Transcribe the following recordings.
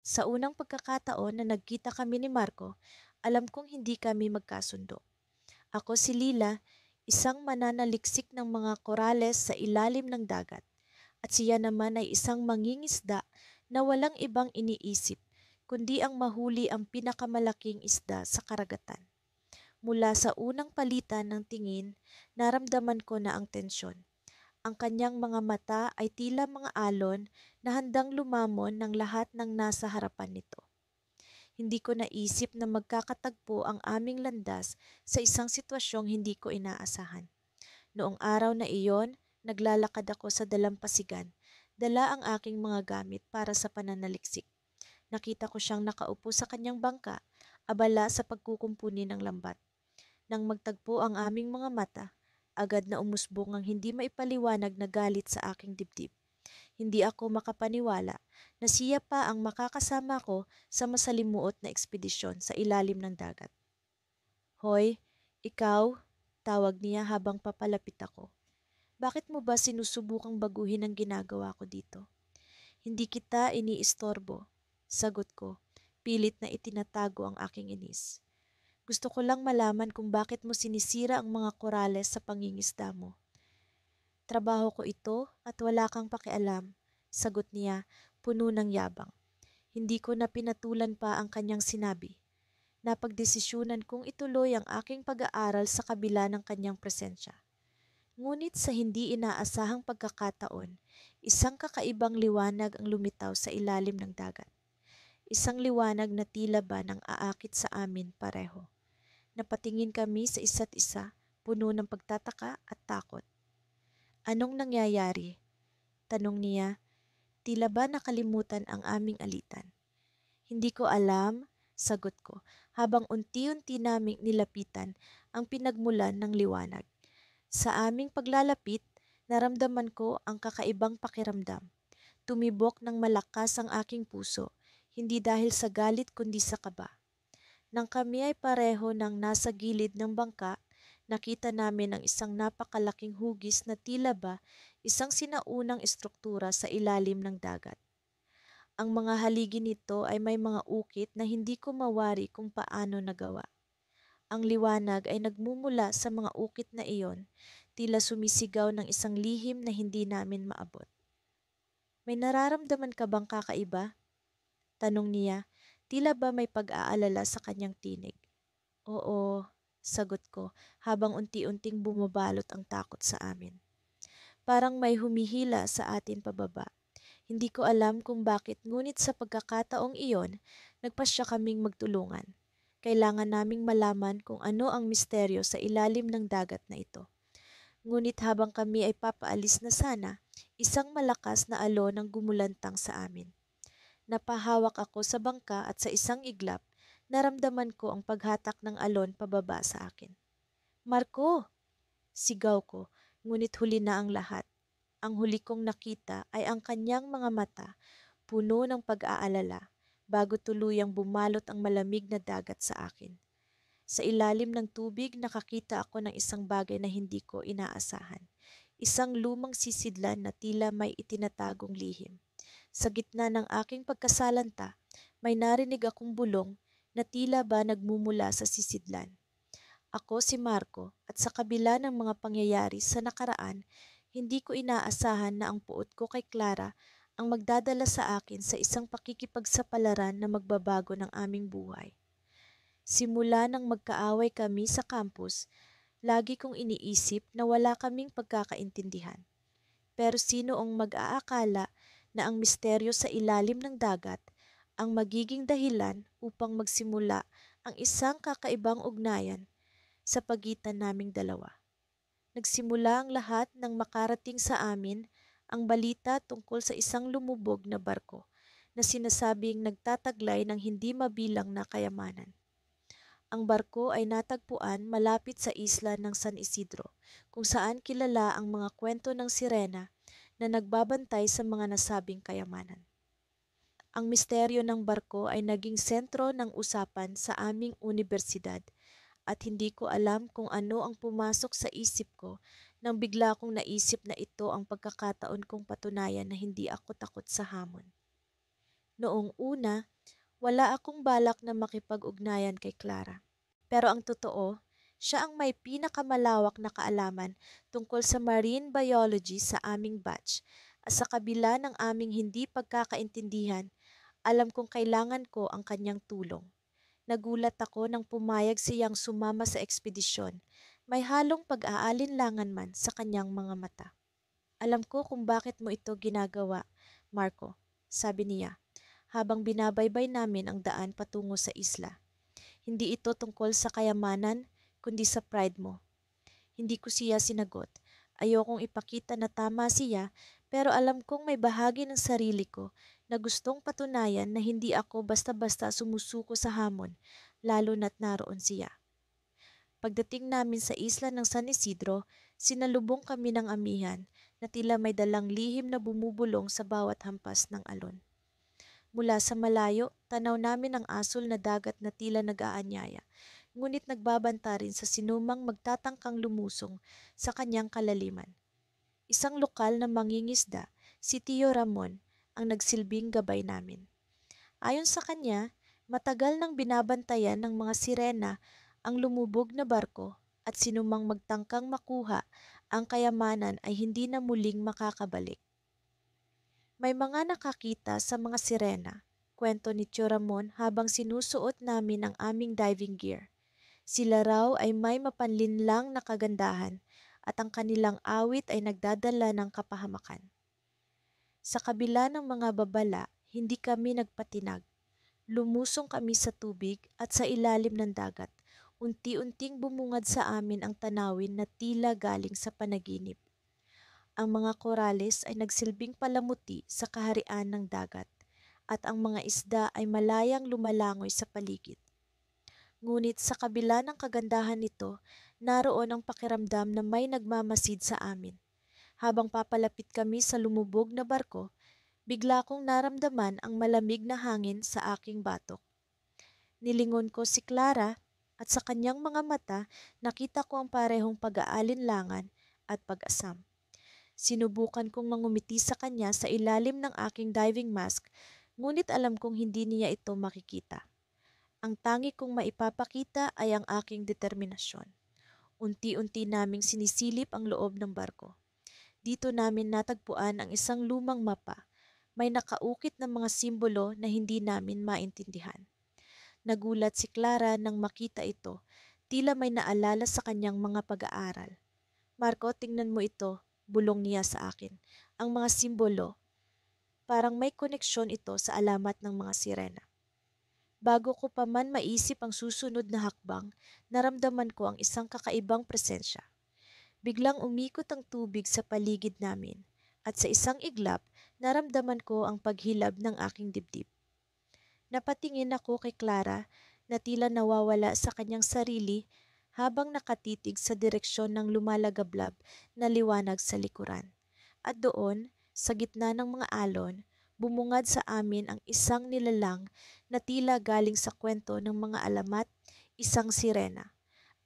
Sa unang pagkakataon na nagkita kami ni Marco, alam kong hindi kami magkasundo. Ako si Lila, isang mananaliksik ng mga korales sa ilalim ng dagat. At siya naman ay isang mangingisda na walang ibang iniisip, kundi ang mahuli ang pinakamalaking isda sa karagatan. Mula sa unang palitan ng tingin, naramdaman ko na ang tensyon. Ang kanyang mga mata ay tila mga alon na handang lumamon ng lahat ng nasa harapan nito. Hindi ko naisip na magkakatagpo ang aming landas sa isang sitwasyong hindi ko inaasahan. Noong araw na iyon, naglalakad ako sa dalampasigan. Dala ang aking mga gamit para sa pananaliksik. Nakita ko siyang nakaupo sa kanyang bangka, abala sa pagkukumpuni ng lambat. Nang magtagpo ang aming mga mata, agad na umusbong ang hindi maipaliwanag na galit sa aking dibdib. Hindi ako makapaniwala na siya pa ang makakasama ko sa masalimuot na ekspedisyon sa ilalim ng dagat. Hoy, ikaw, tawag niya habang papalapit ako. Bakit mo ba sinusubukang baguhin ang ginagawa ko dito? Hindi kita iniistorbo, sagot ko, pilit na itinatago ang aking inis. Gusto ko lang malaman kung bakit mo sinisira ang mga korales sa pangingisda mo. Trabaho ko ito at wala kang pakialam, sagot niya, puno ng yabang. Hindi ko na pinatulan pa ang kanyang sinabi. Napagdesisyunan kong ituloy ang aking pag-aaral sa kabila ng kanyang presensya. Ngunit sa hindi inaasahang pagkakataon, isang kakaibang liwanag ang lumitaw sa ilalim ng dagat. Isang liwanag na tila ba nang aakit sa amin pareho. Napatingin kami sa isa't isa, puno ng pagtataka at takot. Anong nangyayari? Tanong niya, tila ba nakalimutan ang aming alitan. Hindi ko alam, sagot ko, habang unti-unti naming nilapitan ang pinagmulan ng liwanag. Sa aming paglalapit, naramdaman ko ang kakaibang pakiramdam. Tumibok ng malakas ang aking puso, hindi dahil sa galit kundi sa kaba. Nang kami ay pareho ng nasa gilid ng bangka, nakita namin ang isang napakalaking hugis na tila ba isang sinaunang estruktura sa ilalim ng dagat. Ang mga haligi nito ay may mga ukit na hindi ko mawari kung paano nagawa. Ang liwanag ay nagmumula sa mga ukit na iyon, tila sumisigaw ng isang lihim na hindi namin maabot. May nararamdaman ka bang kakaiba? Tanong niya, tila ba may pag-aalala sa kanyang tinig. Oo, sagot ko habang unti-unting bumabalot ang takot sa amin. Parang may humihila sa atin pababa. Hindi ko alam kung bakit ngunit sa pagkakataong iyon, nagpasya kaming magtulungan. Kailangan naming malaman kung ano ang misteryo sa ilalim ng dagat na ito. Ngunit habang kami ay papaalis na sana, isang malakas na alon ang gumulantang sa amin. Napahawak ako sa bangka at sa isang iglap, naramdaman ko ang paghatak ng alon pababa sa akin. Marco! Sigaw ko, ngunit huli na ang lahat. Ang huli kong nakita ay ang kanyang mga mata, puno ng pag-aalala, bago tuluyang bumalot ang malamig na dagat sa akin. Sa ilalim ng tubig, nakakita ako ng isang bagay na hindi ko inaasahan. Isang lumang sisidlan na tila may itinatagong lihim. Sa gitna ng aking pagkasalanta, may narinig akong bulong na tila ba nagmumula sa sisidlan. Ako si Marco at sa kabila ng mga pangyayari sa nakaraan, hindi ko inaasahan na ang puot ko kay Clara ang magdadala sa akin sa isang pakikipagsapalaran na magbabago ng aming buhay. Simula nang magkaaway kami sa campus, lagi kong iniisip na wala kaming pagkakaintindihan. Pero sino ang mag-aakala na ang misteryo sa ilalim ng dagat ang magiging dahilan upang magsimula ang isang kakaibang ugnayan sa pagitan naming dalawa. Nagsimula ang lahat nang makarating sa amin ang balita tungkol sa isang lumubog na barko na sinasabing nagtataglay ng hindi mabilang na kayamanan. Ang barko ay natagpuan malapit sa isla ng San Isidro, kung saan kilala ang mga kwento ng sirena na nagbabantay sa mga nasabing kayamanan. Ang misteryo ng barko ay naging sentro ng usapan sa aming unibersidad at hindi ko alam kung ano ang pumasok sa isip ko nang bigla kong naisip na ito ang pagkakataon kong patunayan na hindi ako takot sa hamon. Noong una, wala akong balak na makipag-ugnayan kay Clara. Pero ang totoo, siya ang may pinakamalawak na kaalaman tungkol sa marine biology sa aming batch. At sa kabila ng aming hindi pagkakaintindihan, alam kong kailangan ko ang kanyang tulong. Nagulat ako nang pumayag siyang sumama sa ekspedisyon. May halong pag-aalinlangan man sa kanyang mga mata. Alam ko kung bakit mo ito ginagawa, Marco, sabi niya, habang binabaybay namin ang daan patungo sa isla. Hindi ito tungkol sa kayamanan, kundi sa pride mo. Hindi ko siya sinagot. Ayokong ipakita na tama siya, pero alam kong may bahagi ng sarili ko na gustong patunayan na hindi ako basta-basta sumusuko sa hamon, lalo na't naroon siya. Pagdating namin sa isla ng San Isidro, sinalubong kami ng amihan na tila may dalang lihim na bumubulong sa bawat hampas ng alon. Mula sa malayo, tanaw namin ang asol na dagat na tila nag-aanyaya, ngunit nagbabanta rin sa sinumang magtatangkang lumusong sa kanyang kalaliman. Isang lokal na mangingisda, si Tio Ramon, ang nagsilbing gabay namin. Ayon sa kanya, matagal nang binabantayan ng mga sirena ang lumubog na barko at sinumang magtangkang makuha ang kayamanan ay hindi na muling makakabalik. May mga nakakita sa mga sirena, kwento ni Tio Ramon habang sinusuot namin ang aming diving gear. Sila raw ay may mapanlinlang na kagandahan at ang kanilang awit ay nagdadala ng kapahamakan. Sa kabila ng mga babala, hindi kami nagpatinag. Lumusong kami sa tubig at sa ilalim ng dagat. Unti-unting bumungad sa amin ang tanawin na tila galing sa panaginip. Ang mga korales ay nagsilbing palamuti sa kaharian ng dagat at ang mga isda ay malayang lumalangoy sa paligid. Ngunit sa kabila ng kagandahan nito, naroon ang pakiramdam na may nagmamasid sa amin. Habang papalapit kami sa lumubog na barko, bigla kong naramdaman ang malamig na hangin sa aking batok. Nilingon ko si Clara at sa kanyang mga mata nakita ko ang parehong pag-aalinlangan at pag-asam. Sinubukan kong mangumiti sa kanya sa ilalim ng aking diving mask, ngunit alam kong hindi niya ito makikita. Ang tangi kong maipapakita ay ang aking determinasyon. Unti-unti naming sinisilip ang loob ng barko. Dito namin natagpuan ang isang lumang mapa. May nakaukit na mga simbolo na hindi namin maintindihan. Nagulat si Clara nang makita ito. Tila may naalala sa kanyang mga pag-aaral. Marco, tingnan mo ito, bulong niya sa akin. Ang mga simbolo, parang may koneksyon ito sa alamat ng mga sirena. Bago ko pa man maisip ang susunod na hakbang, naramdaman ko ang isang kakaibang presensya. Biglang umikot ang tubig sa paligid namin at sa isang iglap, naramdaman ko ang paghilab ng aking dibdib. Napatingin ako kay Clara na tila nawawala sa kanyang sarili habang nakatitig sa direksyon ng lumalagablab na liwanag sa likuran. At doon, sa gitna ng mga alon, bumungad sa amin ang isang nilalang na tila galing sa kwento ng mga alamat, isang sirena.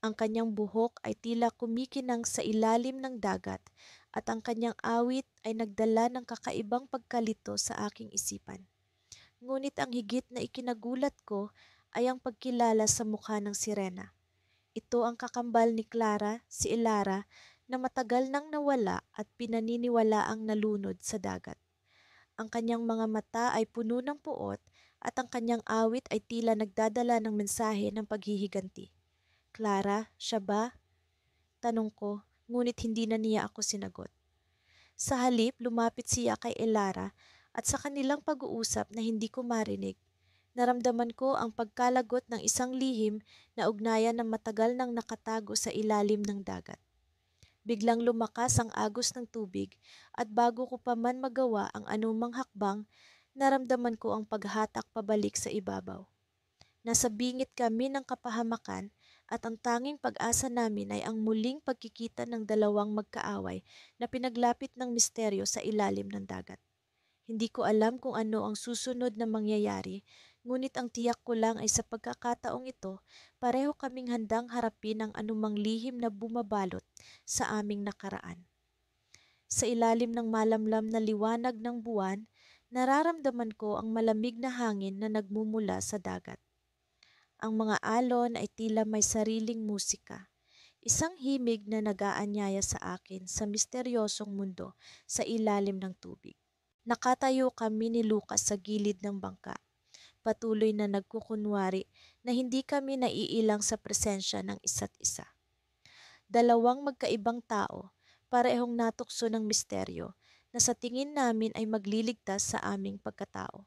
Ang kanyang buhok ay tila kumikinang sa ilalim ng dagat at ang kanyang awit ay nagdala ng kakaibang pagkalito sa aking isipan. Ngunit ang higit na ikinagulat ko ay ang pagkilala sa mukha ng sirena. Ito ang kakambal ni Clara, si Elara, na matagal nang nawala at pinaniniwala ang nalunod sa dagat. Ang kanyang mga mata ay puno ng puot at ang kanyang awit ay tila nagdadala ng mensahe ng paghihiganti. Clara, siya ba? Tanong ko, ngunit hindi na niya ako sinagot. Sa halip, lumapit siya kay Elara at sa kanilang pag-uusap na hindi ko marinig, naramdaman ko ang pagkalagot ng isang lihim na ugnayan ng matagal nang nakatago sa ilalim ng dagat. Biglang lumakas ang agos ng tubig at bago ko pa man magawa ang anumang hakbang, naramdaman ko ang paghatak pabalik sa ibabaw. Nasa bingit kami ng kapahamakan at ang tanging pag-asa namin ay ang muling pagkikita ng dalawang magkaaway na pinaglapit ng misteryo sa ilalim ng dagat. Hindi ko alam kung ano ang susunod na mangyayari, ngunit ang tiyak ko lang ay sa pagkakataong ito, pareho kaming handang harapin ang anumang lihim na bumabalot sa aming nakaraan. Sa ilalim ng malamlam na liwanag ng buwan, Nararamdaman ko ang malamig na hangin na nagmumula sa dagat. Ang mga alon ay tila may sariling musika, isang himig na nag-aanyaya sa akin sa misteryosong mundo sa ilalim ng tubig. Nakatayo kami ni Lucas sa gilid ng bangka, patuloy na nagkukunwari na hindi kami naiilang sa presensya ng isa't isa. Dalawang magkaibang tao, parehong natukso ng misteryo na sa tingin namin ay magliligtas sa aming pagkatao.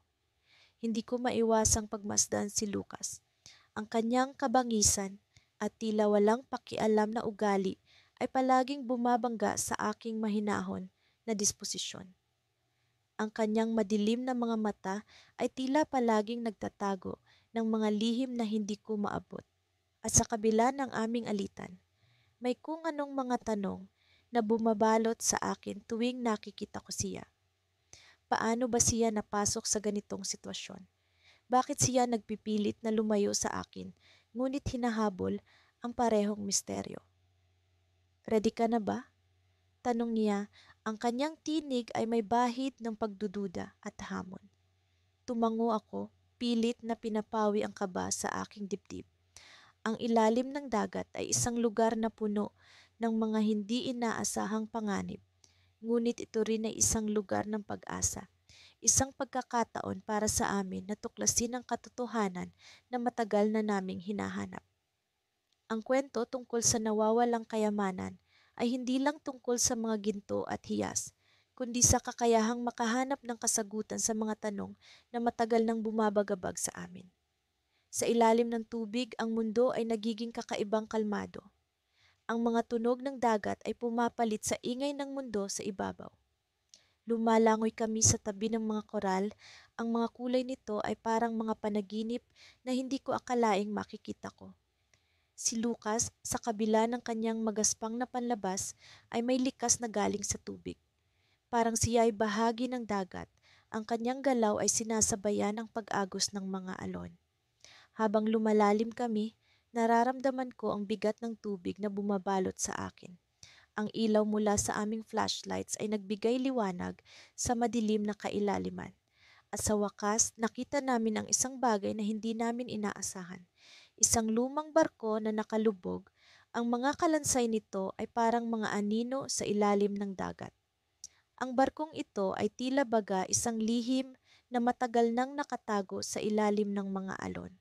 Hindi ko maiwasang pagmasdan si Lucas. Ang kanyang kabangisan at tila walang pakialam na ugali ay palaging bumabangga sa aking mahinahon na disposisyon. Ang kanyang madilim na mga mata ay tila palaging nagtatago ng mga lihim na hindi ko maabot. At sa kabila ng aming alitan, may kung anong mga tanong na bumabalot sa akin tuwing nakikita ko siya. Paano ba siya napasok sa ganitong sitwasyon? Bakit siya nagpipilit na lumayo sa akin, ngunit hinahabol ang parehong misteryo? Ready ka na ba? Tanong niya, ang kanyang tinig ay may bahid ng pagdududa at hamon. Tumango ako, pilit na pinapawi ang kaba sa aking dibdib. Ang ilalim ng dagat ay isang lugar na puno ng mga hindi inaasahang panganib, ngunit ito rin ay isang lugar ng pag-asa. Isang pagkakataon para sa amin na tuklasin ang katotohanan na matagal na naming hinahanap. Ang kwento tungkol sa nawawalang kayamanan ay hindi lang tungkol sa mga ginto at hiyas, kundi sa kakayahang makahanap ng kasagutan sa mga tanong na matagal nang bumabagabag sa amin. Sa ilalim ng tubig, ang mundo ay nagiging kakaibang kalmado. Ang mga tunog ng dagat ay pumapalit sa ingay ng mundo sa ibabaw. Lumalangoy kami sa tabi ng mga koral, ang mga kulay nito ay parang mga panaginip na hindi ko akalaing makikita ko. Si Lucas, sa kabila ng kanyang magaspang na panlabas, ay may likas na galing sa tubig. Parang siya ay bahagi ng dagat, ang kanyang galaw ay sinasabayan ng pag-agos ng mga alon. Habang lumalalim kami, nararamdaman ko ang bigat ng tubig na bumabalot sa akin. Ang ilaw mula sa aming flashlights ay nagbigay liwanag sa madilim na kailaliman. At sa wakas, nakita namin ang isang bagay na hindi namin inaasahan. Isang lumang barko na nakalubog, ang mga kalansay nito ay parang mga anino sa ilalim ng dagat. Ang barkong ito ay tila baga isang lihim na matagal nang nakatago sa ilalim ng mga alon.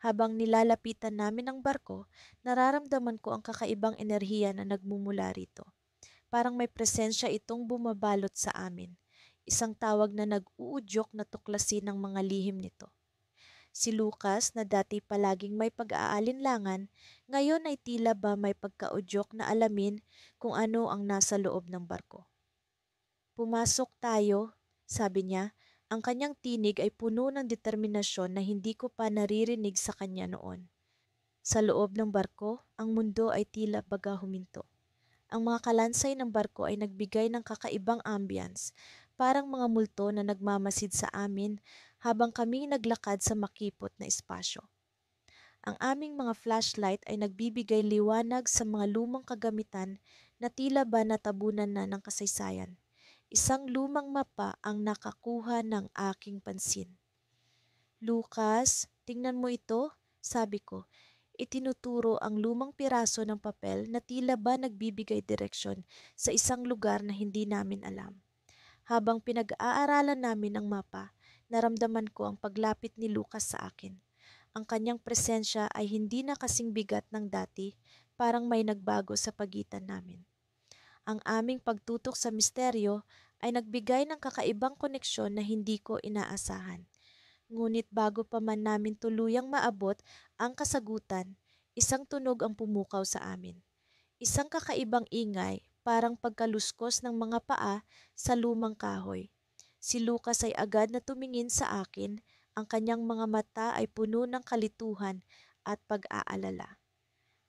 Habang nilalapitan namin ang barko, nararamdaman ko ang kakaibang enerhiya na nagmumula rito. Parang may presensya itong bumabalot sa amin. Isang tawag na nag-uudyok na tuklasin ng mga lihim nito. Si Lucas na dati palaging may pag-aalinlangan, ngayon ay tila ba may pagkaudyok na alamin kung ano ang nasa loob ng barko. Pumasok tayo, sabi niya. Ang kanyang tinig ay puno ng determinasyon na hindi ko pa naririnig sa kanya noon. Sa loob ng barko, ang mundo ay tila baga huminto. Ang mga kalansay ng barko ay nagbigay ng kakaibang ambience, parang mga multo na nagmamasid sa amin habang kami naglakad sa makipot na espasyo. Ang aming mga flashlight ay nagbibigay liwanag sa mga lumang kagamitan na tila ba natabunan na ng kasaysayan. Isang lumang mapa ang nakakuha ng aking pansin. Lucas, tingnan mo ito, sabi ko. Itinuturo ang lumang piraso ng papel na tila ba nagbibigay direksyon sa isang lugar na hindi namin alam. Habang pinag-aaralan namin ang mapa, naramdaman ko ang paglapit ni Lucas sa akin. Ang kanyang presensya ay hindi na kasing bigat ng dati, parang may nagbago sa pagitan namin. Ang aming pagtutok sa misteryo ay nagbigay ng kakaibang koneksyon na hindi ko inaasahan. Ngunit bago pa man namin tuluyang maabot ang kasagutan, isang tunog ang pumukaw sa amin. Isang kakaibang ingay, parang pagkaluskos ng mga paa sa lumang kahoy. Si Lucas ay agad na tumingin sa akin, ang kanyang mga mata ay puno ng kalituhan at pag-aalala.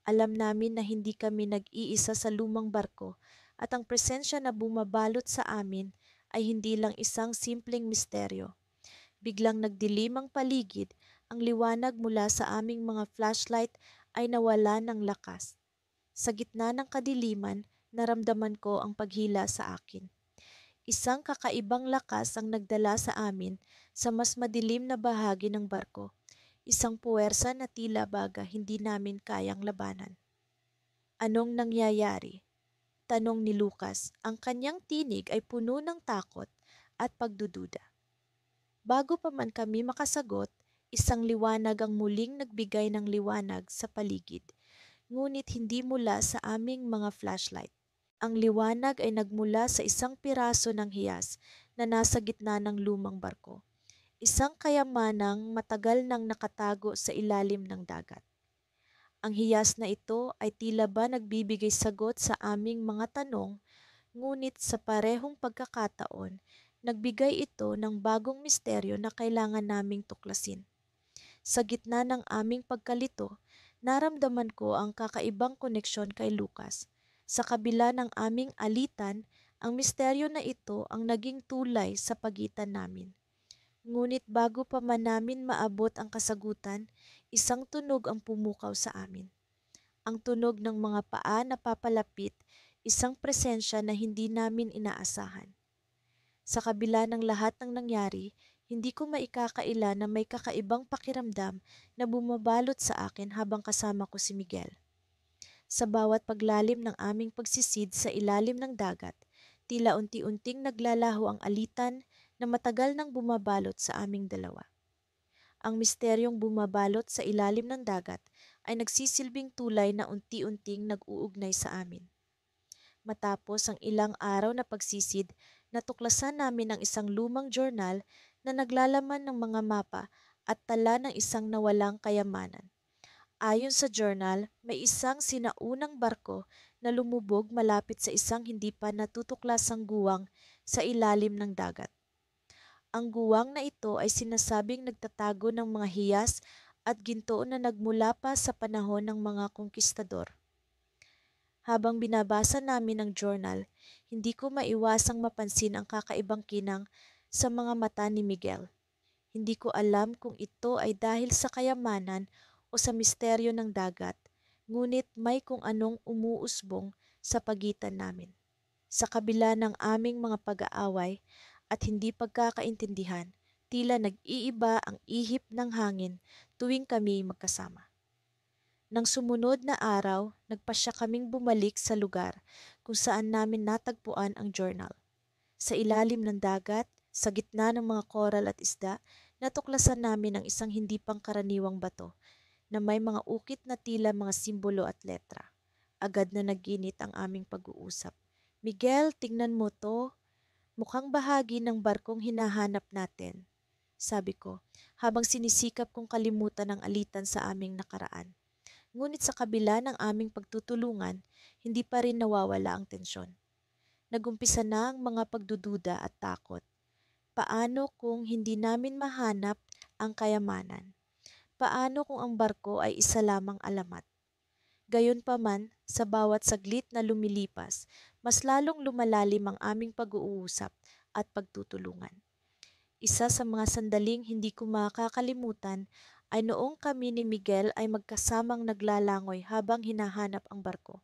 Alam namin na hindi kami nag-iisa sa lumang barko at ang presensya na bumabalot sa amin ay hindi lang isang simpleng misteryo. Biglang nagdilim ang paligid, ang liwanag mula sa aming mga flashlight ay nawala ng lakas. Sa gitna ng kadiliman, naramdaman ko ang paghila sa akin. Isang kakaibang lakas ang nagdala sa amin sa mas madilim na bahagi ng barko, isang puwersa na tila baga hindi namin kayang labanan. Anong nangyayari? Tanong ni Lucas. Ang kanyang tinig ay puno ng takot at pagdududa. Bago pa man kami makasagot, isang liwanag ang muling nagbigay ng liwanag sa paligid, ngunit hindi mula sa aming mga flashlight. Ang liwanag ay nagmula sa isang piraso ng hiyas na nasa gitna ng lumang barko. Isang kayamanang matagal nang nakatago sa ilalim ng dagat. Ang hiyas na ito ay tila ba nagbibigay sagot sa aming mga tanong, ngunit sa parehong pagkakataon, nagbigay ito ng bagong misteryo na kailangan naming tuklasin. Sa gitna ng aming pagkalito, naramdaman ko ang kakaibang koneksyon kay Lucas. Sa kabila ng aming alitan, ang misteryo na ito ang naging tulay sa pagitan namin. Ngunit bago pa man namin maabot ang kasagutan, isang tunog ang pumukaw sa amin. Ang tunog ng mga paa na papalapit, isang presensya na hindi namin inaasahan. Sa kabila ng lahat ng nangyari, hindi ko maikakaila na may kakaibang pakiramdam na bumabalot sa akin habang kasama ko si Miguel. Sa bawat paglalim ng aming pagsisid sa ilalim ng dagat, tila unti-unting naglalaho ang alitan na matagal nang bumabalot sa aming dalawa. Ang misteryong bumabalot sa ilalim ng dagat ay nagsisilbing tulay na unti-unting nag-uugnay sa amin. Matapos ang ilang araw na pagsisid, natuklasan namin ang isang lumang journal na naglalaman ng mga mapa at tala ng isang nawalang kayamanan. Ayon sa journal, may isang sinaunang barko na lumubog malapit sa isang hindi pa natutuklasang guwang sa ilalim ng dagat. Ang guwang na ito ay sinasabing nagtatago ng mga hiyas at ginto na nagmula pa sa panahon ng mga konkistador. Habang binabasa namin ang journal, hindi ko maiwasang mapansin ang kakaibang kinang sa mga mata ni Miguel. Hindi ko alam kung ito ay dahil sa kayamanan o sa misteryo ng dagat, ngunit may kung anong umuusbong sa pagitan namin. Sa kabila ng aming mga pag-aaway at hindi pagkakaintindihan, tila nag-iiba ang ihip ng hangin tuwing kami magkasama. Nang sumunod na araw, nagpasya kaming bumalik sa lugar kung saan namin natagpuan ang journal. Sa ilalim ng dagat, sa gitna ng mga koral at isda, natuklasan namin ang isang hindi pangkaraniwang bato na may mga ukit na tila mga simbolo at letra. Agad na naginit ang aming pag-uusap. Miguel, tingnan mo to. Mukhang bahagi ng barkong hinahanap natin, sabi ko, habang sinisikap kong kalimutan ang alitan sa aming nakaraan. Ngunit sa kabila ng aming pagtutulungan, hindi pa rin nawawala ang tensyon. Nagumpisa na ang mga pagdududa at takot. Paano kung hindi namin mahanap ang kayamanan? Paano kung ang barko ay isa lamang alamat? Gayunpaman, sa bawat saglit na lumilipas, mas lalong lumalalim ang aming pag-uusap at pagtutulungan. Isa sa mga sandaling hindi ko makakalimutan ay noong kami ni Miguel ay magkasamang naglalangoy habang hinahanap ang barko.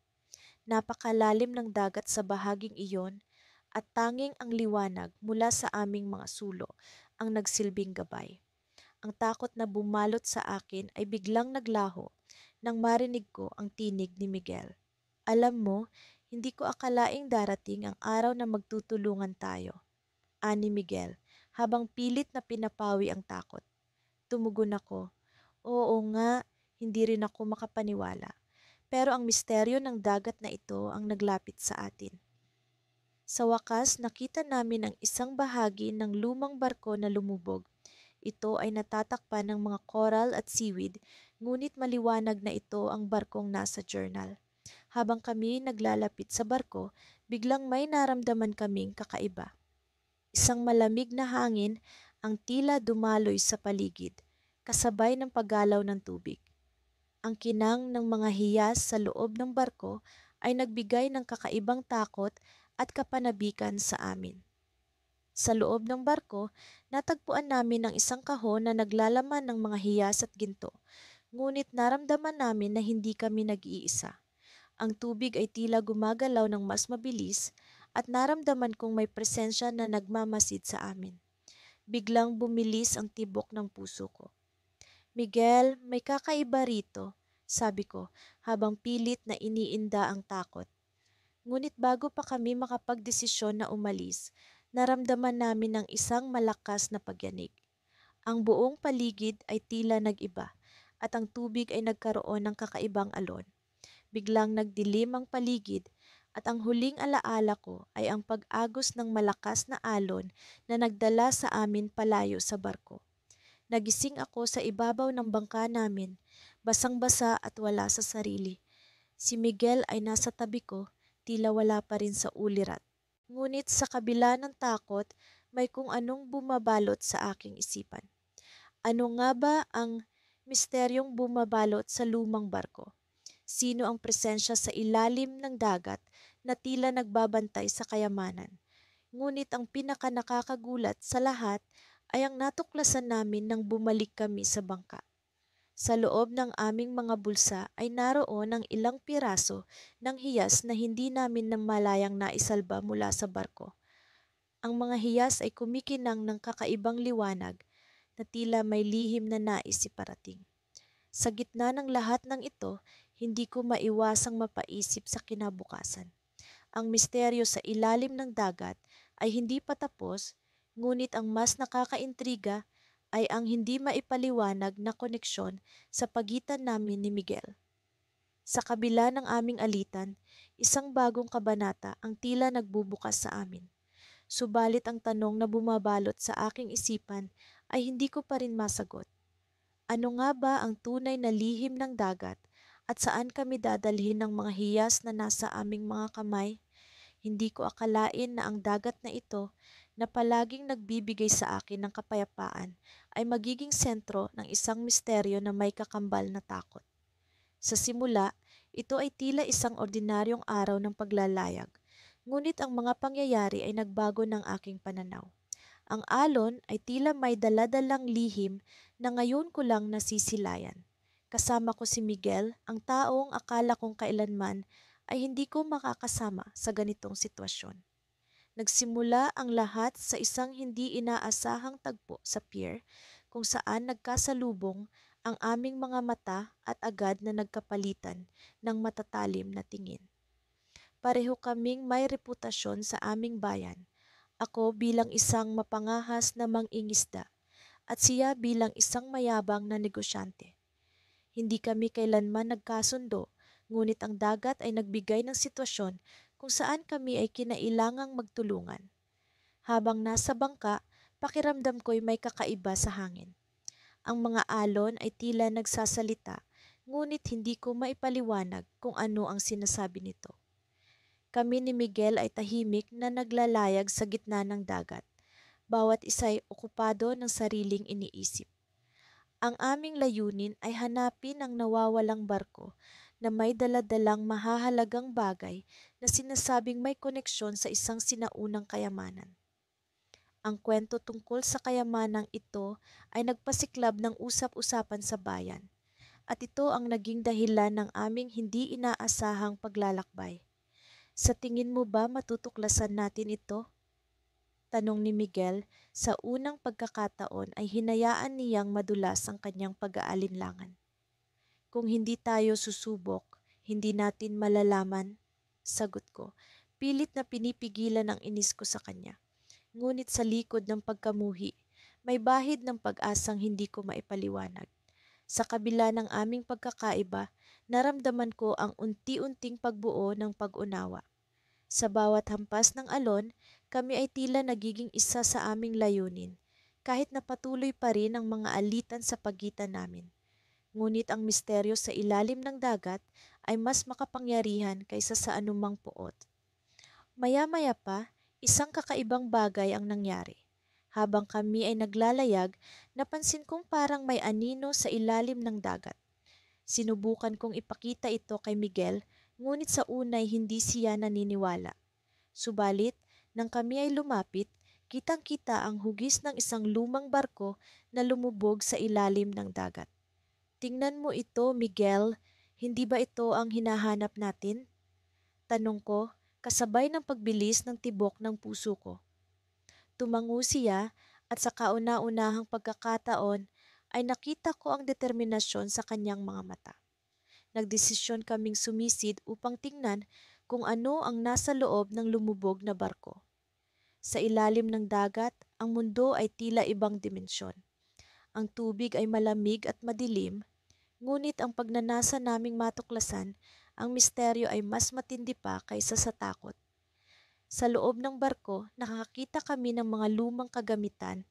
Napakalalim ng dagat sa bahaging iyon at tanging ang liwanag mula sa aming mga sulo ang nagsilbing gabay. Ang takot na bumalot sa akin ay biglang naglaho nang marinig ko ang tinig ni Miguel. Alam mo, hindi ko akalaing darating ang araw na magtutulungan tayo, ani Miguel, habang pilit na pinapawi ang takot. Tumugon ako, oo nga, hindi rin ako makapaniwala. Pero ang misteryo ng dagat na ito ang naglapit sa atin. Sa wakas, nakita namin ang isang bahagi ng lumang barko na lumubog. Ito ay natatakpan ng mga coral at seaweed, ngunit maliwanag na ito ang barkong nasa journal. Habang kami naglalapit sa barko, biglang may naramdaman kaming kakaiba. Isang malamig na hangin ang tila dumaloy sa paligid, kasabay ng paggalaw ng tubig. Ang kinang ng mga hiyas sa loob ng barko ay nagbigay ng kakaibang takot at kapanabikan sa amin. Sa loob ng barko, natagpuan namin ang isang kahon na naglalaman ng mga hiyas at ginto, ngunit naramdaman namin na hindi kami nag-iisa. Ang tubig ay tila gumagalaw ng mas mabilis at naramdaman kong may presensya na nagmamasid sa amin. Biglang bumilis ang tibok ng puso ko. Miguel, may kakaiba rito, sabi ko habang pilit na iniinda ang takot. Ngunit bago pa kami makapagdesisyon na umalis, naramdaman namin ang isang malakas na pagyanig. Ang buong paligid ay tila nag-iba at ang tubig ay nagkaroon ng kakaibang alon. Biglang nagdilim ang paligid at ang huling alaala ko ay ang pag-agos ng malakas na alon na nagdala sa amin palayo sa barko. Nagising ako sa ibabaw ng bangka namin, basang-basa at wala sa sarili. Si Miguel ay nasa tabi ko, tila wala pa rin sa ulirat. Ngunit sa kabila ng takot, may kung anong bumabalot sa aking isipan. Ano nga ba ang misteryong bumabalot sa lumang barko? Sino ang presensya sa ilalim ng dagat na tila nagbabantay sa kayamanan? Ngunit ang pinakanakakagulat sa lahat ay ang natuklasan namin nang bumalik kami sa bangka. Sa loob ng aming mga bulsa ay naroon ang ilang piraso ng hiyas na hindi namin namalayang naisalba mula sa barko. Ang mga hiyas ay kumikinang ng kakaibang liwanag na tila may lihim na nais iparating. Sa gitna ng lahat ng ito, hindi ko maiwasang mapaisip sa kinabukasan. Ang misteryo sa ilalim ng dagat ay hindi pa tapos, ngunit ang mas nakakaintriga ay ang hindi maipaliwanag na koneksyon sa pagitan namin ni Miguel. Sa kabila ng aming alitan, isang bagong kabanata ang tila nagbubukas sa amin. Subalit ang tanong na bumabalot sa aking isipan ay hindi ko pa rin masagot. Ano nga ba ang tunay na lihim ng dagat at saan kami dadalhin ng mga hiyas na nasa aming mga kamay? Hindi ko akalain na ang dagat na ito na palaging nagbibigay sa akin ng kapayapaan ay magiging sentro ng isang misteryo na may kakambal na takot. Sa simula, ito ay tila isang ordinaryong araw ng paglalayag, ngunit ang mga pangyayari ay nagbago ng aking pananaw. Ang alon ay tila may daladalang lihim na ngayon ko lang nasisilayan. Kasama ko si Miguel, ang taong akala kong kailanman ay hindi ko makakasama sa ganitong sitwasyon. Nagsimula ang lahat sa isang hindi inaasahang tagpo sa pier kung saan nagkasalubong ang aming mga mata at agad na nagkapalitan ng matatalim na tingin. Pareho kaming may reputasyon sa aming bayan. Ako bilang isang mapangahas na mangingisda at siya bilang isang mayabang na negosyante. Hindi kami kailanman nagkasundo, ngunit ang dagat ay nagbigay ng sitwasyon kung saan kami ay kinailangang magtulungan. Habang nasa bangka, pakiramdam ko'y may kakaiba sa hangin. Ang mga alon ay tila nagsasalita, ngunit hindi ko maipaliwanag kung ano ang sinasabi nito. Kami ni Miguel ay tahimik na naglalayag sa gitna ng dagat. Bawat isa'y okupado ng sariling iniisip. Ang aming layunin ay hanapin ang nawawalang barko na may daladalang mahahalagang bagay na sinasabing may koneksyon sa isang sinaunang kayamanan. Ang kwento tungkol sa kayamanang ito ay nagpasiklab ng usap-usapan sa bayan, at ito ang naging dahilan ng aming hindi inaasahang paglalakbay. Sa tingin mo ba matutuklasan natin ito? Tanong ni Miguel. Sa unang pagkakataon ay hinayaan niyang madulas ang kanyang pag-aalinlangan. Kung hindi tayo susubok, hindi natin malalaman, sagot ko. Pilit na pinipigilan ang inis ko sa kanya. Ngunit sa likod ng pagkamuhi, may bahid ng pag-asang hindi ko maipaliwanag. Sa kabila ng aming pagkakaiba, naramdaman ko ang unti-unting pagbuo ng pag-unawa. Sa bawat hampas ng alon, kami ay tila nagiging isa sa aming layunin, kahit na patuloy pa rin ang mga alitan sa pagitan namin. Ngunit ang misteryo sa ilalim ng dagat ay mas makapangyarihan kaysa sa anumang puot. Maya-maya pa, isang kakaibang bagay ang nangyari. Habang kami ay naglalayag, napansin kong parang may anino sa ilalim ng dagat. Sinubukan kong ipakita ito kay Miguel, ngunit sa unay hindi siya naniniwala. Subalit, nang kami ay lumapit, kitang-kita ang hugis ng isang lumang barko na lumubog sa ilalim ng dagat. Tingnan mo ito, Miguel. Hindi ba ito ang hinahanap natin? Tanong ko, kasabay ng pagbilis ng tibok ng puso ko. Tumango siya at sa kauna-unahang pagkakataon ay nakita ko ang determinasyon sa kanyang mga mata. Nagdesisyon kaming sumisid upang tingnan kung ano ang nasa loob ng lumubog na barko. Sa ilalim ng dagat, ang mundo ay tila ibang dimensyon. Ang tubig ay malamig at madilim, ngunit ang pagnanasa naming matuklasan, ang misteryo ay mas matindi pa kaysa sa takot. Sa loob ng barko, nakakita kami ng mga lumang kagamitan,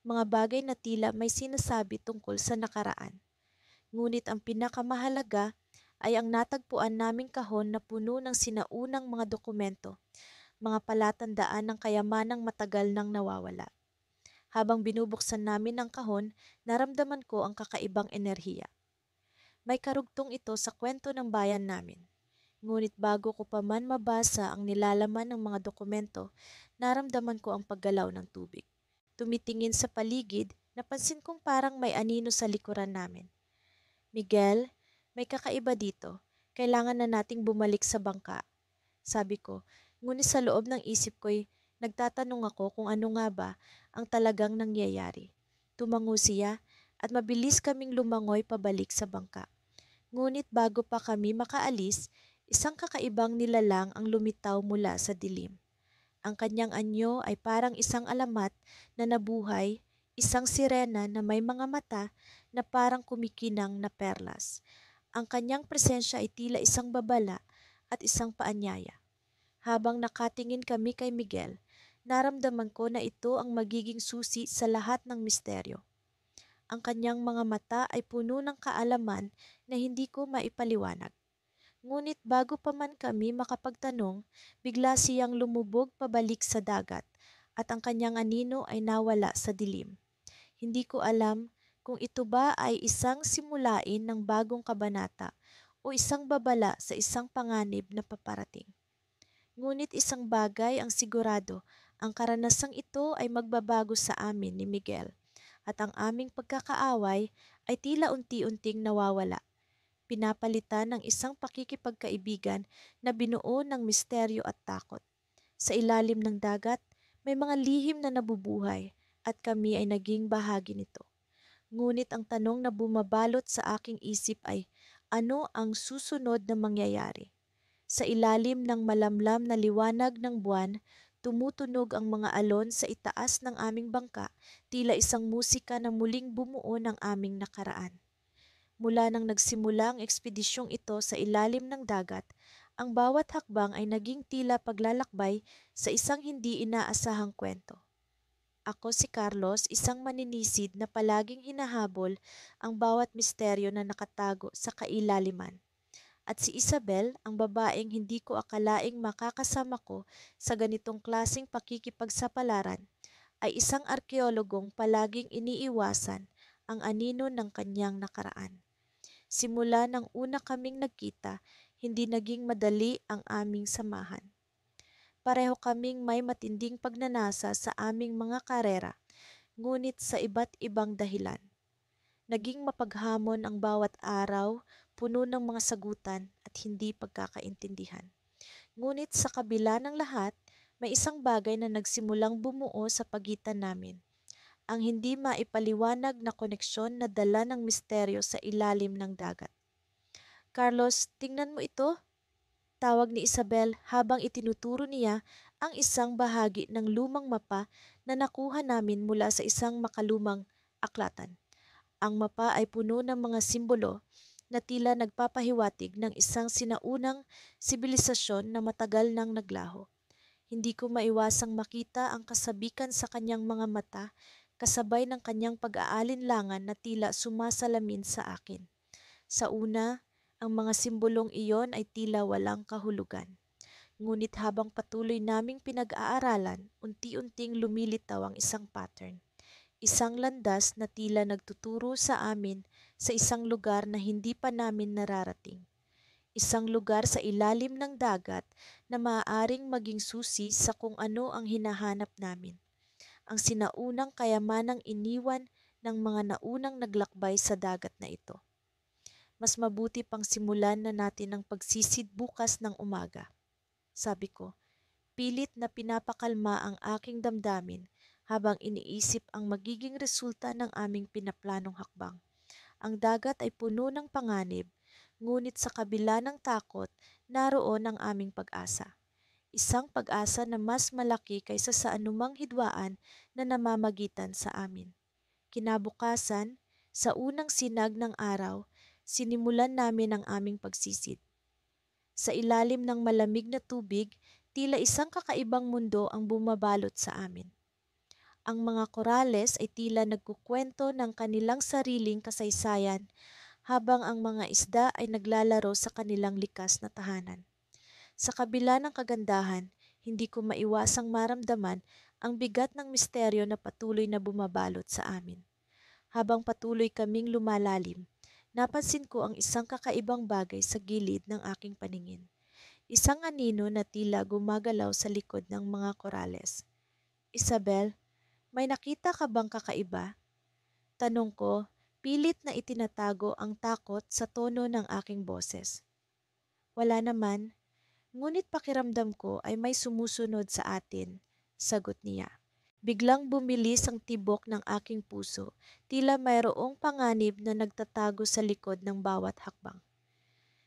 mga bagay na tila may sinasabi tungkol sa nakaraan. Ngunit ang pinakamahalaga ay ang natagpuan naming kahon na puno ng sinaunang mga dokumento, mga palatandaan ng kayamanang matagal nang nawawala. Habang binubuksan namin ang kahon, naramdaman ko ang kakaibang enerhiya. May karugtong ito sa kwento ng bayan namin. Ngunit bago ko pa man mabasa ang nilalaman ng mga dokumento, naramdaman ko ang paggalaw ng tubig. Tumitingin sa paligid, napansin kong parang may anino sa likuran namin. Miguel, may kakaiba dito. Kailangan na nating bumalik sa bangka. Sabi ko, ngunit sa loob ng isip ko'y nagtatanong ako kung ano nga ba ang talagang nangyayari. Tumango siya at mabilis kaming lumangoy pabalik sa bangka. Ngunit bago pa kami makaalis, isang kakaibang nilalang ang lumitaw mula sa dilim. Ang kanyang anyo ay parang isang alamat na nabuhay, isang sirena na may mga mata na parang kumikinang na perlas. Ang kanyang presensya ay tila isang babala at isang paanyaya. Habang nakatingin kami kay Miguel, naramdaman ko na ito ang magiging susi sa lahat ng misteryo. Ang kanyang mga mata ay puno ng kaalaman na hindi ko maipaliwanag. Ngunit bago pa man kami makapagtanong, bigla siyang lumubog pabalik sa dagat at ang kanyang anino ay nawala sa dilim. Hindi ko alam kung ito ba ay isang simulain ng bagong kabanata o isang babala sa isang panganib na paparating. Ngunit isang bagay ang sigurado, ang karanasang ito ay magbabago sa amin ni Miguel at ang aming pagkakaaway ay tila unti-unting nawawala, pinapalitan ng isang pakikipagkaibigan na binuo ng misteryo at takot. Sa ilalim ng dagat, may mga lihim na nabubuhay at kami ay naging bahagi nito. Ngunit ang tanong na bumabalot sa aking isip ay, ano ang susunod na mangyayari? Sa ilalim ng malamlam na liwanag ng buwan, tumutunog ang mga alon sa itaas ng aming bangka, tila isang musika na muling bumuo ng aming nakaraan. Mula nang nagsimula ang ekspedisyong ito sa ilalim ng dagat, ang bawat hakbang ay naging tila paglalakbay sa isang hindi inaasahang kwento. Ako si Carlos, isang maninisid na palaging hinahabol ang bawat misteryo na nakatago sa kailaliman. At si Isabel, ang babaeng hindi ko akalaing makakasama ko sa ganitong klaseng pakikipagsapalaran, ay isang arkeologong palaging iniiwasan ang anino ng kanyang nakaraan. Simula ng una kaming nagkita, hindi naging madali ang aming samahan. Pareho kaming may matinding pagnanasa sa aming mga karera, ngunit sa iba't ibang dahilan. Naging mapaghamon ang bawat araw, puno ng mga sagutan at hindi pagkakaintindihan. Ngunit sa kabila ng lahat, may isang bagay na nagsimulang bumuo sa pagitan namin. Ang hindi maipaliwanag na koneksyon na dala ng misteryo sa ilalim ng dagat. Carlos, tingnan mo ito, tawag ni Isabel habang itinuturo niya ang isang bahagi ng lumang mapa na nakuha namin mula sa isang makalumang aklatan. Ang mapa ay puno ng mga simbolo na tila nagpapahiwatig ng isang sinaunang sibilisasyon na matagal nang naglaho. Hindi ko maiwasang makita ang kasabikan sa kanyang mga mata kasabay ng kanyang pag-aalinlangan na tila sumasalamin sa akin. Sa una, ang mga simbolong iyon ay tila walang kahulugan. Ngunit habang patuloy naming pinag-aaralan, unti-unting lumilitaw ang isang pattern. Isang landas na tila nagtuturo sa amin sa isang lugar na hindi pa namin nararating. Isang lugar sa ilalim ng dagat na maaaring maging susi sa kung ano ang hinahanap namin. Ang sinaunang kayamanang iniwan ng mga naunang naglakbay sa dagat na ito. Mas mabuti pang simulan na natin ang pagsisid bukas ng umaga. sabi ko, pilit na pinapakalma ang aking damdamin habang iniisip ang magiging resulta ng aming pinaplanong hakbang. Ang dagat ay puno ng panganib, ngunit sa kabila ng takot, naroon ang aming pag-asa. Isang pag-asa na mas malaki kaysa sa anumang hidwaan na namamagitan sa amin. Kinabukasan, sa unang sinag ng araw, sinimulan namin ang aming pagsisid. Sa ilalim ng malamig na tubig, tila isang kakaibang mundo ang bumabalot sa amin. Ang mga korales ay tila nagkukwento ng kanilang sariling kasaysayan habang ang mga isda ay naglalaro sa kanilang likas na tahanan. Sa kabila ng kagandahan, hindi ko maiwasang maramdaman ang bigat ng misteryo na patuloy na bumabalot sa amin. Habang patuloy kaming lumalalim, napansin ko ang isang kakaibang bagay sa gilid ng aking paningin. Isang anino na tila gumagalaw sa likod ng mga korales. Isabel, may nakita ka bang kakaiba? Tanong ko, pilit na itinatago ang takot sa tono ng aking boses. Wala naman, ngunit pakiramdam ko ay may sumusunod sa atin, sagot niya. Biglang bumilis ang tibok ng aking puso, tila mayroong panganib na nagtatago sa likod ng bawat hakbang.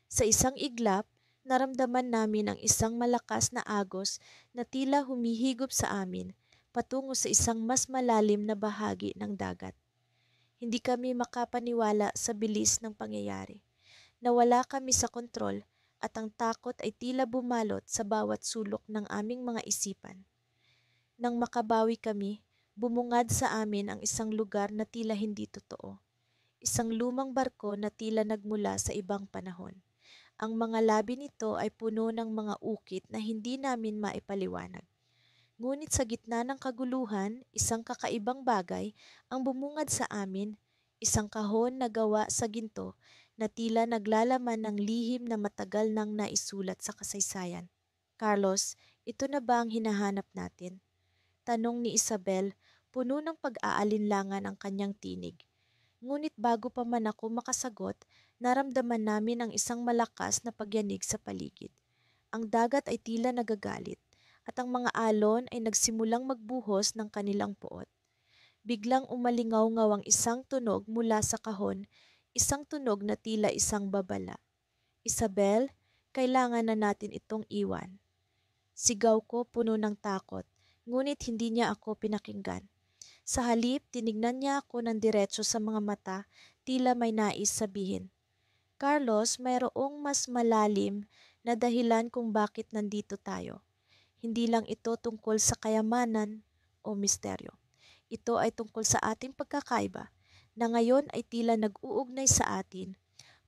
Sa isang iglap, naramdaman namin ang isang malakas na agos na tila humihigop sa amin patungo sa isang mas malalim na bahagi ng dagat. Hindi kami makapaniwala sa bilis ng pangyayari. Nawala kami sa kontrol at ang takot ay tila bumalot sa bawat sulok ng aming mga isipan. Nang makabawi kami, bumungad sa amin ang isang lugar na tila hindi totoo. Isang lumang barko na tila nagmula sa ibang panahon. Ang mga labi nito ay puno ng mga ukit na hindi namin maipaliwanag. Ngunit sa gitna ng kaguluhan, isang kakaibang bagay ang bumungad sa amin, isang kahon na gawa sa ginto na tila naglalaman ng lihim na matagal nang naisulat sa kasaysayan. Carlos, ito na ba ang hinahanap natin? Tanong ni Isabel, puno ng pag-aalinlangan ang kanyang tinig. Ngunit bago pa man ako makasagot, naramdaman namin ang isang malakas na pagyanig sa paligid. Ang dagat ay tila nagagalit at ang mga alon ay nagsimulang magbuhos ng kanilang puot. Biglang umalingaw-ngaw ang isang tunog mula sa kahon, isang tunog na tila isang babala. Isabel, kailangan na natin itong iwan. Sigaw ko puno ng takot, ngunit hindi niya ako pinakinggan. Sa halip, tinignan niya ako ng diretso sa mga mata, tila may nais sabihin. Carlos, mayroong mas malalim na dahilan kung bakit nandito tayo. Hindi lang ito tungkol sa kayamanan o misteryo. Ito ay tungkol sa ating pagkakaiba na ngayon ay tila nag-uugnay sa atin.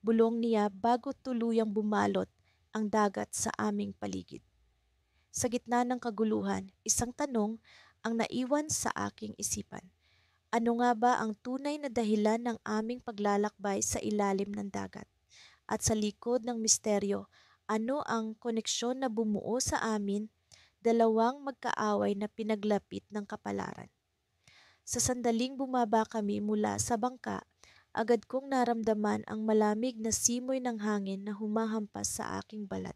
Bulong niya bago tuluyang bumalot ang dagat sa aming paligid. Sa gitna ng kaguluhan, isang tanong ang naiwan sa aking isipan. Ano nga ba ang tunay na dahilan ng aming paglalakbay sa ilalim ng dagat? At sa likod ng misteryo, ano ang koneksyon na bumuo sa amin, dalawang magkaaway na pinaglapit ng kapalaran? Sa sandaling bumaba kami mula sa bangka, agad kong naramdaman ang malamig na simoy ng hangin na humahampas sa aking balat.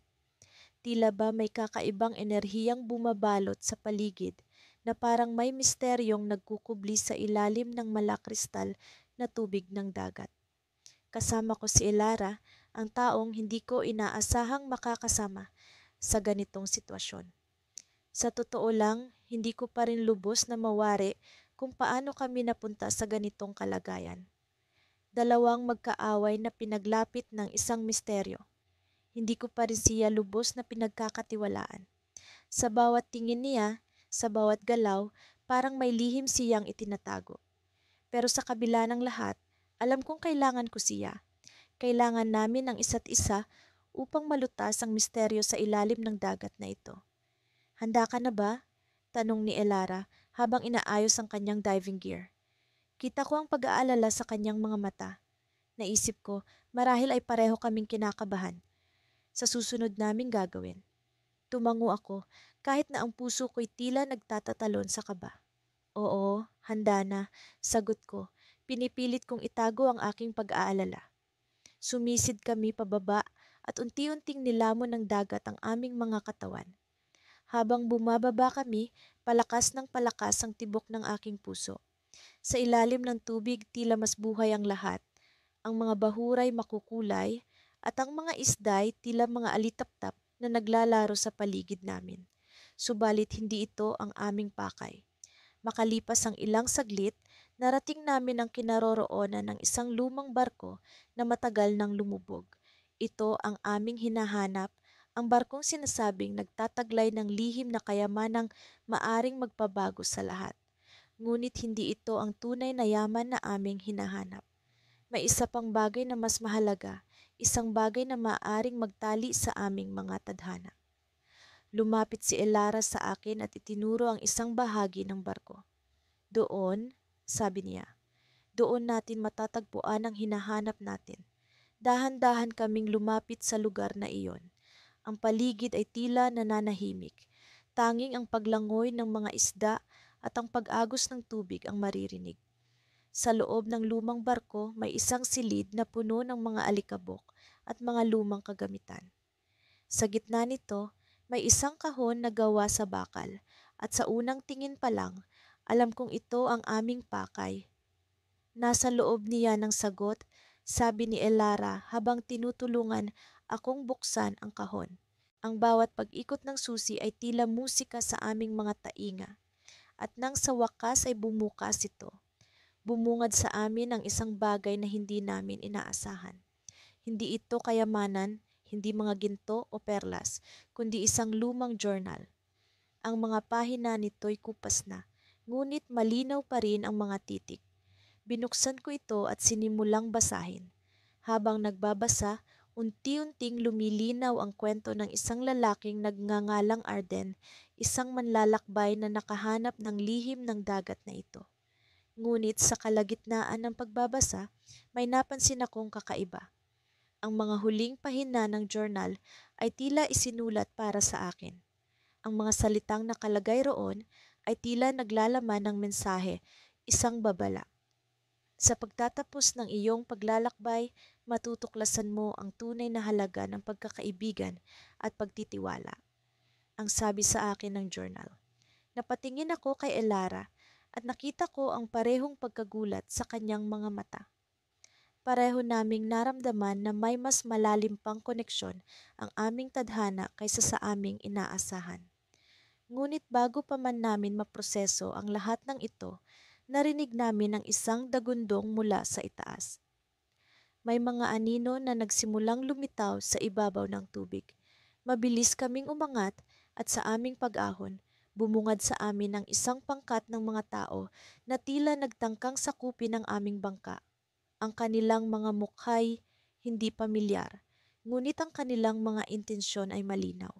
Tila ba may kakaibang enerhiyang bumabalot sa paligid na parang may misteryong nagkukubli sa ilalim ng malakristal na tubig ng dagat. Kasama ko si Elara, ang taong hindi ko inaasahang makakasama sa ganitong sitwasyon. Sa totoo lang, hindi ko pa rin lubos na mawari kung paano kami napunta sa ganitong kalagayan. Dalawang magkaaway na pinaglapit ng isang misteryo. Hindi ko pa rin siya lubos na pinagkakatiwalaan. Sa bawat tingin niya, sa bawat galaw, parang may lihim siyang itinatago. Pero sa kabila ng lahat, alam kong kailangan ko siya. Kailangan namin ang isa't isa upang malutas ang misteryo sa ilalim ng dagat na ito. Handa ka na ba? Tanong ni Elara habang inaayos ang kanyang diving gear. Kita ko ang pag-aalala sa kanyang mga mata. Naisip ko, marahil ay pareho kaming kinakabahan sa susunod naming gagawin. Tumango ako kahit na ang puso ko'y tila nagtatatalon sa kaba. Oo, handa na, sagot ko. Pinipilit kong itago ang aking pag-aalala. Sumisid kami pababa at unti-unting nilamon ng dagat ang aming mga katawan. Habang bumababa kami, palakas ng palakas ang tibok ng aking puso. Sa ilalim ng tubig, tila mas buhay ang lahat. Ang mga bahuray makukulay at ang mga isday tila mga alitaptap na naglalaro sa paligid namin. Subalit hindi ito ang aming pakay. Makalipas ang ilang saglit, narating namin ang kinaroroonan ng isang lumang barko na matagal nang lumubog. Ito ang aming hinahanap, ang barkong sinasabing nagtataglay ng lihim na kayamanang maaring magpabago sa lahat. Ngunit hindi ito ang tunay na yaman na aming hinahanap. May isa pang bagay na mas mahalaga, isang bagay na maaring magtali sa aming mga tadhana. Lumapit si Elara sa akin at itinuro ang isang bahagi ng barko. Doon, sabi niya, doon natin matatagpuan ang hinahanap natin. Dahan-dahan kaming lumapit sa lugar na iyon. Ang paligid ay tila nananahimik. Tanging ang paglangoy ng mga isda at ang pag-agos ng tubig ang maririnig. Sa loob ng lumang barko may isang silid na puno ng mga alikabok at mga lumang kagamitan. Sa gitna nito, may isang kahon na gawa sa bakal at sa unang tingin pa lang, alam kong ito ang aming pakay. Nasa loob niya ng sagot, sabi ni Elara habang tinutulungan akong buksan ang kahon. Ang bawat pag-ikot ng susi ay tila musika sa aming mga tainga. At nang sa wakas ay bumukas ito. Bumungad sa amin ang isang bagay na hindi namin inaasahan. Hindi ito kayamanan, hindi mga ginto o perlas, kundi isang lumang journal. Ang mga pahina nito'y kupas na, ngunit malinaw pa rin ang mga titik. Binuksan ko ito at sinimulang basahin. Habang nagbabasa, unti-unting lumilinaw ang kwento ng isang lalaking nagngangalang Arden, isang manlalakbay na nakahanap ng lihim ng dagat na ito. Ngunit sa kalagitnaan ng pagbabasa, may napansin akong kakaiba. Ang mga huling pahina ng journal ay tila isinulat para sa akin. Ang mga salitang nakalagay roon ay tila naglalaman ng mensahe, isang babala. Sa pagtatapos ng iyong paglalakbay, matutuklasan mo ang tunay na halaga ng pagkakaibigan at pagtitiwala. Ang sabi sa akin ng journal. Napatingin ako kay Elara at nakita ko ang parehong pagkagulat sa kanyang mga mata. Pareho naming naramdaman na may mas malalim pang koneksyon ang aming tadhana kaysa sa aming inaasahan. Ngunit bago pa man namin maproseso ang lahat ng ito, narinig namin ang isang dagundong mula sa itaas. May mga anino na nagsimulang lumitaw sa ibabaw ng tubig. Mabilis kaming umangat at sa aming pag-ahon, bumungad sa amin ang isang pangkat ng mga tao na tila nagtangkang sakupin ang aming bangka. Ang kanilang mga mukhay hindi pamilyar, ngunit ang kanilang mga intensyon ay malinaw.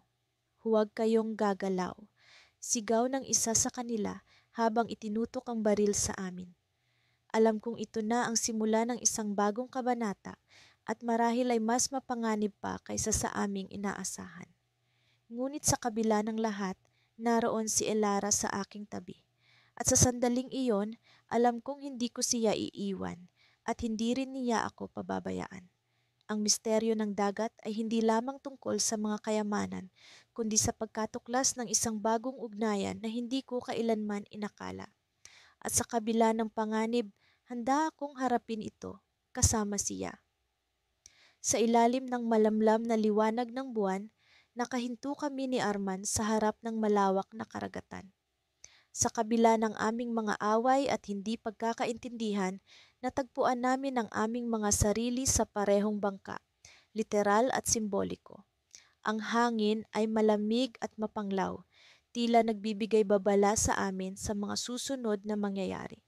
Huwag kayong gagalaw. Sigaw ng isa sa kanila habang itinutok ang baril sa amin. Alam kong ito na ang simula ng isang bagong kabanata at marahil ay mas mapanganib pa kaysa sa aming inaasahan. Ngunit sa kabila ng lahat, naroon si Elara sa aking tabi. At sa sandaling iyon, alam kong hindi ko siya iiwan at hindi rin niya ako pababayaan. Ang misteryo ng dagat ay hindi lamang tungkol sa mga kayamanan, kundi sa pagkatuklas ng isang bagong ugnayan na hindi ko kailanman inakala. At sa kabila ng panganib, handa akong harapin ito kasama siya. Sa ilalim ng malamlam na liwanag ng buwan, nakahinto kami ni Arman sa harap ng malawak na karagatan. Sa kabila ng aming mga away at hindi pagkakaintindihan, natagpuan namin ang aming mga sarili sa parehong bangka, literal at simboliko. Ang hangin ay malamig at mapanglaw, tila nagbibigay babala sa amin sa mga susunod na mangyayari.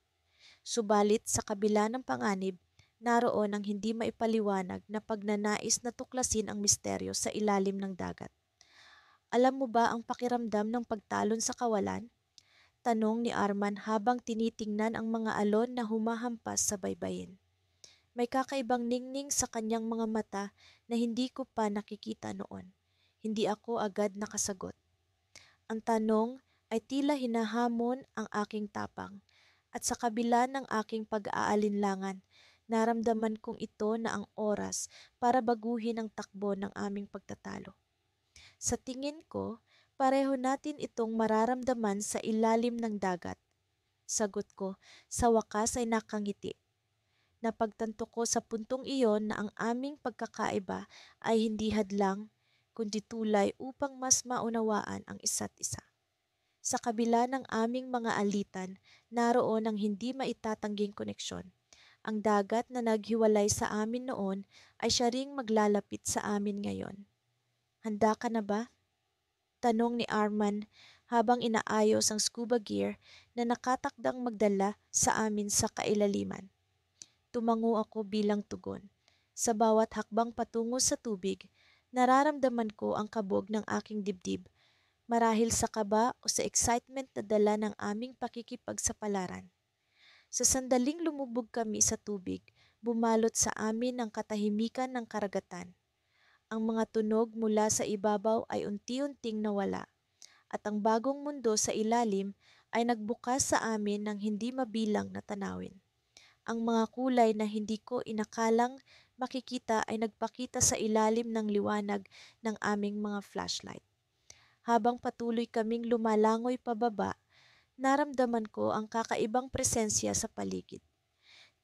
Subalit sa kabila ng panganib, naroon ang hindi maipaliwanag na pagnanais na tuklasin ang misteryo sa ilalim ng dagat. Alam mo ba ang pakiramdam ng pagtalon sa kawalan? Tanong ni Arman habang tinitingnan ang mga alon na humahampas sa baybayin. May kakaibang ningning sa kanyang mga mata na hindi ko pa nakikita noon. Hindi ako agad nakasagot. Ang tanong ay tila hinahamon ang aking tapang at sa kabila ng aking pag-aalinlangan, Naramdaman kong ito na ang oras para baguhin ang takbo ng aming pagtatalo. Sa tingin ko, pareho natin itong mararamdaman sa ilalim ng dagat. Sagot ko, sa wakas ay nakangiti. Napagtanto ko sa puntong iyon na ang aming pagkakaiba ay hindi hadlang, kundi tulay upang mas maunawaan ang isa't isa. Sa kabila ng aming mga alitan, naroon ang hindi maitatangging koneksyon. Ang dagat na naghiwalay sa amin noon ay siya ring maglalapit sa amin ngayon. Handa ka na ba? Tanong ni Arman habang inaayos ang scuba gear na nakatakdang magdala sa amin sa kailaliman. Tumango ako bilang tugon. Sa bawat hakbang patungo sa tubig, nararamdaman ko ang kabog ng aking dibdib, marahil sa kaba o sa excitement na dala ng aming pakikipagsapalaran. Sa sandaling lumubog kami sa tubig, bumalot sa amin ang katahimikan ng karagatan. Ang mga tunog mula sa ibabaw ay unti-unting nawala, at ang bagong mundo sa ilalim ay nagbukas sa amin ng hindi mabilang na tanawin. Ang mga kulay na hindi ko inakalang makikita ay nagpakita sa ilalim ng liwanag ng aming mga flashlight. Habang patuloy kaming lumalangoy pababa, naramdaman ko ang kakaibang presensya sa paligid.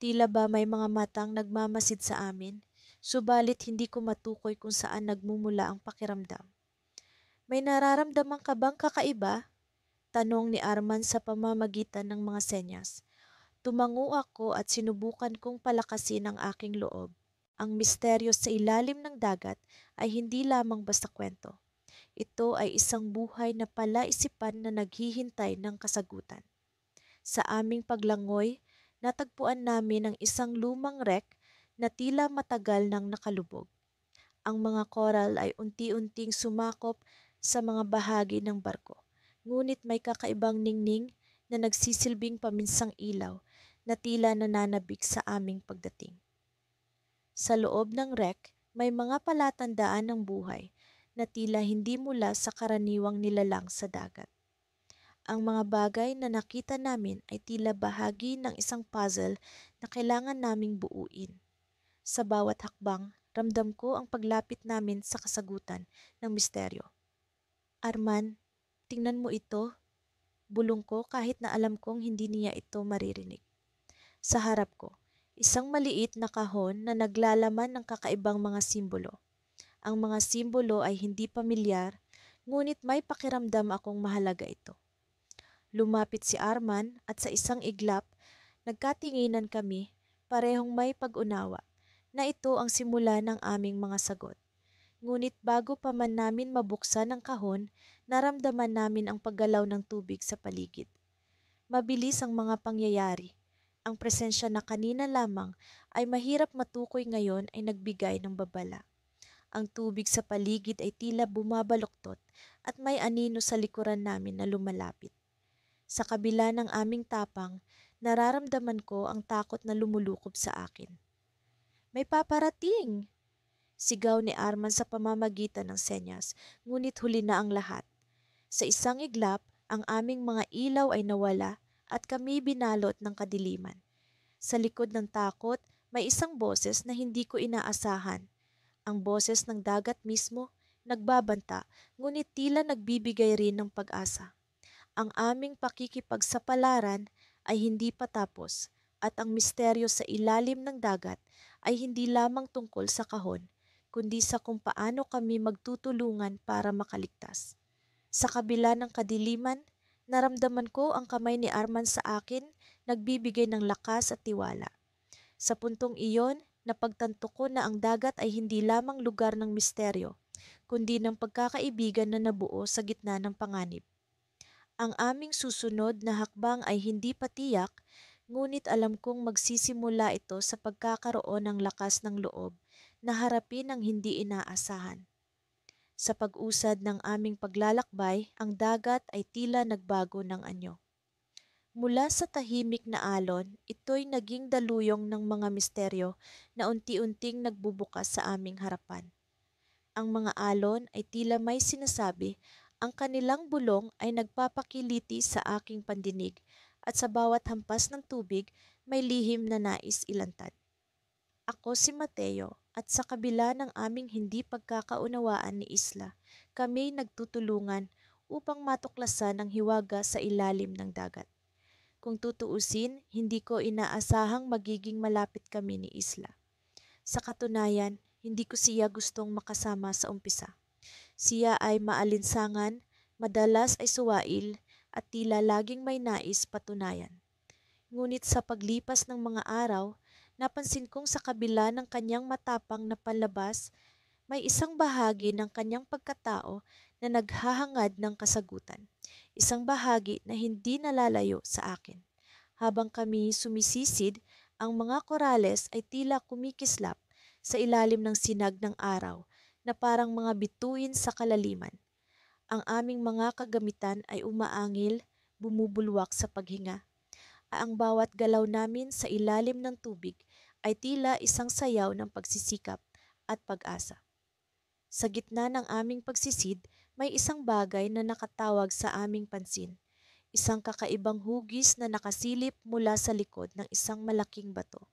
Tila ba may mga matang nagmamasid sa amin, subalit hindi ko matukoy kung saan nagmumula ang pakiramdam. May nararamdaman ka bang kakaiba? Tanong ni Arman sa pamamagitan ng mga senyas. Tumango ako at sinubukan kong palakasin ang aking loob. Ang misteryo sa ilalim ng dagat ay hindi lamang basta kwento. Ito ay isang buhay na palaisipan na naghihintay ng kasagutan. Sa aming paglangoy, natagpuan namin ang isang lumang wreck na tila matagal nang nakalubog. Ang mga koral ay unti-unting sumakop sa mga bahagi ng barko. Ngunit may kakaibang ningning na nagsisilbing paminsang ilaw na tila nananabik sa aming pagdating. Sa loob ng wreck, may mga palatandaan ng buhay na tila hindi mula sa karaniwang nilalang sa dagat. Ang mga bagay na nakita namin ay tila bahagi ng isang puzzle na kailangan naming buuin. Sa bawat hakbang, ramdam ko ang paglapit namin sa kasagutan ng misteryo. Arman, tingnan mo ito. Bulong ko kahit na alam kong hindi niya ito maririnig. Sa harap ko, isang maliit na kahon na naglalaman ng kakaibang mga simbolo. Ang mga simbolo ay hindi pamilyar, ngunit may pakiramdam akong mahalaga ito. Lumapit si Arman at sa isang iglap, nagkatinginan kami, parehong may pag-unawa, na ito ang simula ng aming mga sagot. Ngunit bago pa man namin mabuksan ang kahon, naramdaman namin ang paggalaw ng tubig sa paligid. Mabilis ang mga pangyayari. Ang presensya na kanina lamang ay mahirap matukoy ngayon ay nagbigay ng babala. Ang tubig sa paligid ay tila bumabaloktot at may anino sa likuran namin na lumalapit. Sa kabila ng aming tapang, nararamdaman ko ang takot na lumulukob sa akin. May paparating! Sigaw ni Arman sa pamamagitan ng senyas, ngunit huli na ang lahat. Sa isang iglap, ang aming mga ilaw ay nawala at kami binalot ng kadiliman. Sa likod ng takot, may isang boses na hindi ko inaasahan. Ang boses ng dagat mismo, nagbabanta, ngunit tila nagbibigay rin ng pag-asa. Ang aming pakikipagsapalaran ay hindi pa tapos at ang misteryo sa ilalim ng dagat ay hindi lamang tungkol sa kahon, kundi sa kung paano kami magtutulungan para makaligtas. Sa kabila ng kadiliman, naramdaman ko ang kamay ni Arman sa akin, nagbibigay ng lakas at tiwala. Sa puntong iyon, napagtanto ko na ang dagat ay hindi lamang lugar ng misteryo, kundi ng pagkakaibigan na nabuo sa gitna ng panganib. Ang aming susunod na hakbang ay hindi patiyak, ngunit alam kong magsisimula ito sa pagkakaroon ng lakas ng loob na harapin ang hindi inaasahan. Sa pag-usad ng aming paglalakbay, ang dagat ay tila nagbago ng anyo. Mula sa tahimik na alon, ito'y naging daluyong ng mga misteryo na unti-unting nagbubukas sa aming harapan. Ang mga alon ay tila may sinasabi, ang kanilang bulong ay nagpapakiliti sa aking pandinig at sa bawat hampas ng tubig may lihim na nais ilantad. Ako si Mateo at sa kabila ng aming hindi pagkakaunawaan ni Isla, kami nagtutulungan upang matuklasan ang hiwaga sa ilalim ng dagat. Kung tutuusin, hindi ko inaasahang magiging malapit kami ni Isla. Sa katunayan, hindi ko siya gustong makasama sa umpisa. Siya ay maalinsangan, madalas ay suwail, at tila laging may nais patunayan. Ngunit sa paglipas ng mga araw, napansin kong sa kabila ng kanyang matapang na palabas, may isang bahagi ng kanyang pagkatao na naghahangad ng kasagutan. Isang bahagi na hindi nalalayo sa akin. Habang kami sumisisid, ang mga korales ay tila kumikislap sa ilalim ng sinag ng araw na parang mga bituin sa kalaliman. Ang aming mga kagamitan ay umaangil, bumubulwak sa paghinga. Ang bawat galaw namin sa ilalim ng tubig ay tila isang sayaw ng pagsisikap at pag-asa. Sa gitna ng aming pagsisid, may isang bagay na nakatawag sa aming pansin. Isang kakaibang hugis na nakasilip mula sa likod ng isang malaking bato.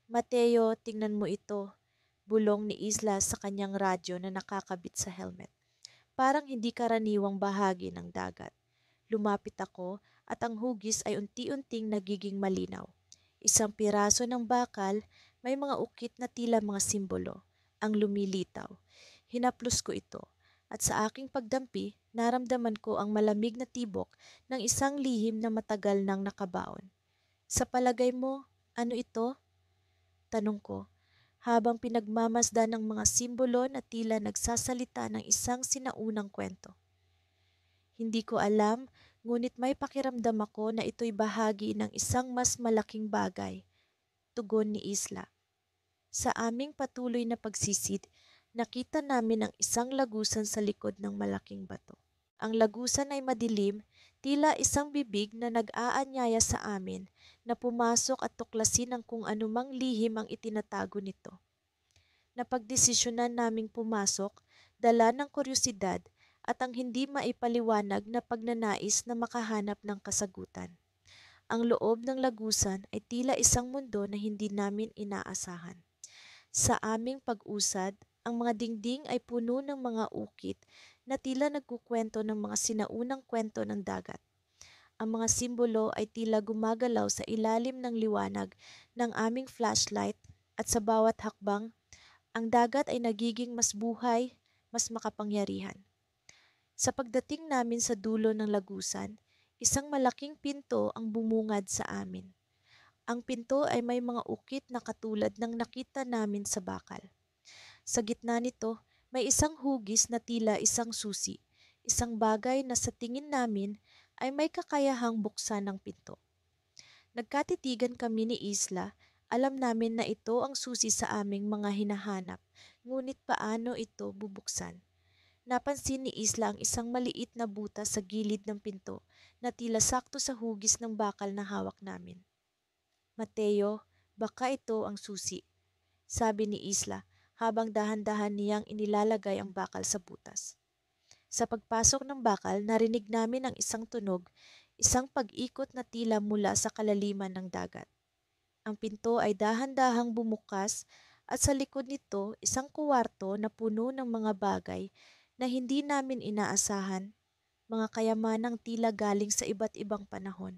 Mateo, tingnan mo ito, bulong ni Isla sa kanyang radyo na nakakabit sa helmet. Parang hindi karaniwang bahagi ng dagat. Lumapit ako at ang hugis ay unti-unting nagiging malinaw. Isang piraso ng bakal, may mga ukit na tila mga simbolo, ang lumilitaw. Hinaplos ko ito at sa aking pagdampi, naramdaman ko ang malamig na tibok ng isang lihim na matagal nang nakabaon. Sa palagay mo, ano ito? Tanong ko, habang pinagmamasdan ng mga simbolo na tila nagsasalita ng isang sinaunang kwento. Hindi ko alam, ngunit may pakiramdam ako na ito'y bahagi ng isang mas malaking bagay, tugon ni Isla. Sa aming patuloy na pagsisid, nakita namin ang isang lagusan sa likod ng malaking bato. Ang lagusan ay madilim, tila isang bibig na nag-aanyaya sa amin na pumasok at tuklasin ang kung anumang lihim ang itinatago nito. Napagdesisyonan naming pumasok, dala ng kuryosidad at ang hindi maipaliwanag na pagnanais na makahanap ng kasagutan. Ang loob ng lagusan ay tila isang mundo na hindi namin inaasahan. Sa aming pag-usad, ang mga dingding ay puno ng mga ukit na tila nagkukwento ng mga sinaunang kwento ng dagat. Ang mga simbolo ay tila gumagalaw sa ilalim ng liwanag ng aming flashlight at sa bawat hakbang, ang dagat ay nagiging mas buhay, mas makapangyarihan. Sa pagdating namin sa dulo ng lagusan, isang malaking pinto ang bumungad sa amin. Ang pinto ay may mga ukit na katulad ng nakita namin sa bakal. Sa gitna nito, may isang hugis na tila isang susi, isang bagay na sa tingin namin ay may kakayahang buksan ng pinto. Nagkatitigan kami ni Isla, alam namin na ito ang susi sa aming mga hinahanap, ngunit paano ito bubuksan? Napansin ni Isla ang isang maliit na butas sa gilid ng pinto na tila sakto sa hugis ng bakal na hawak namin. Mateo, baka ito ang susi, sabi ni Isla habang dahan-dahan niyang inilalagay ang bakal sa butas. Sa pagpasok ng bakal, narinig namin ang isang tunog, isang pag-ikot na tila mula sa kalaliman ng dagat. Ang pinto ay dahan-dahang bumukas at sa likod nito isang kuwarto na puno ng mga bagay na hindi namin inaasahan, mga kayamanang tila galing sa iba't ibang panahon,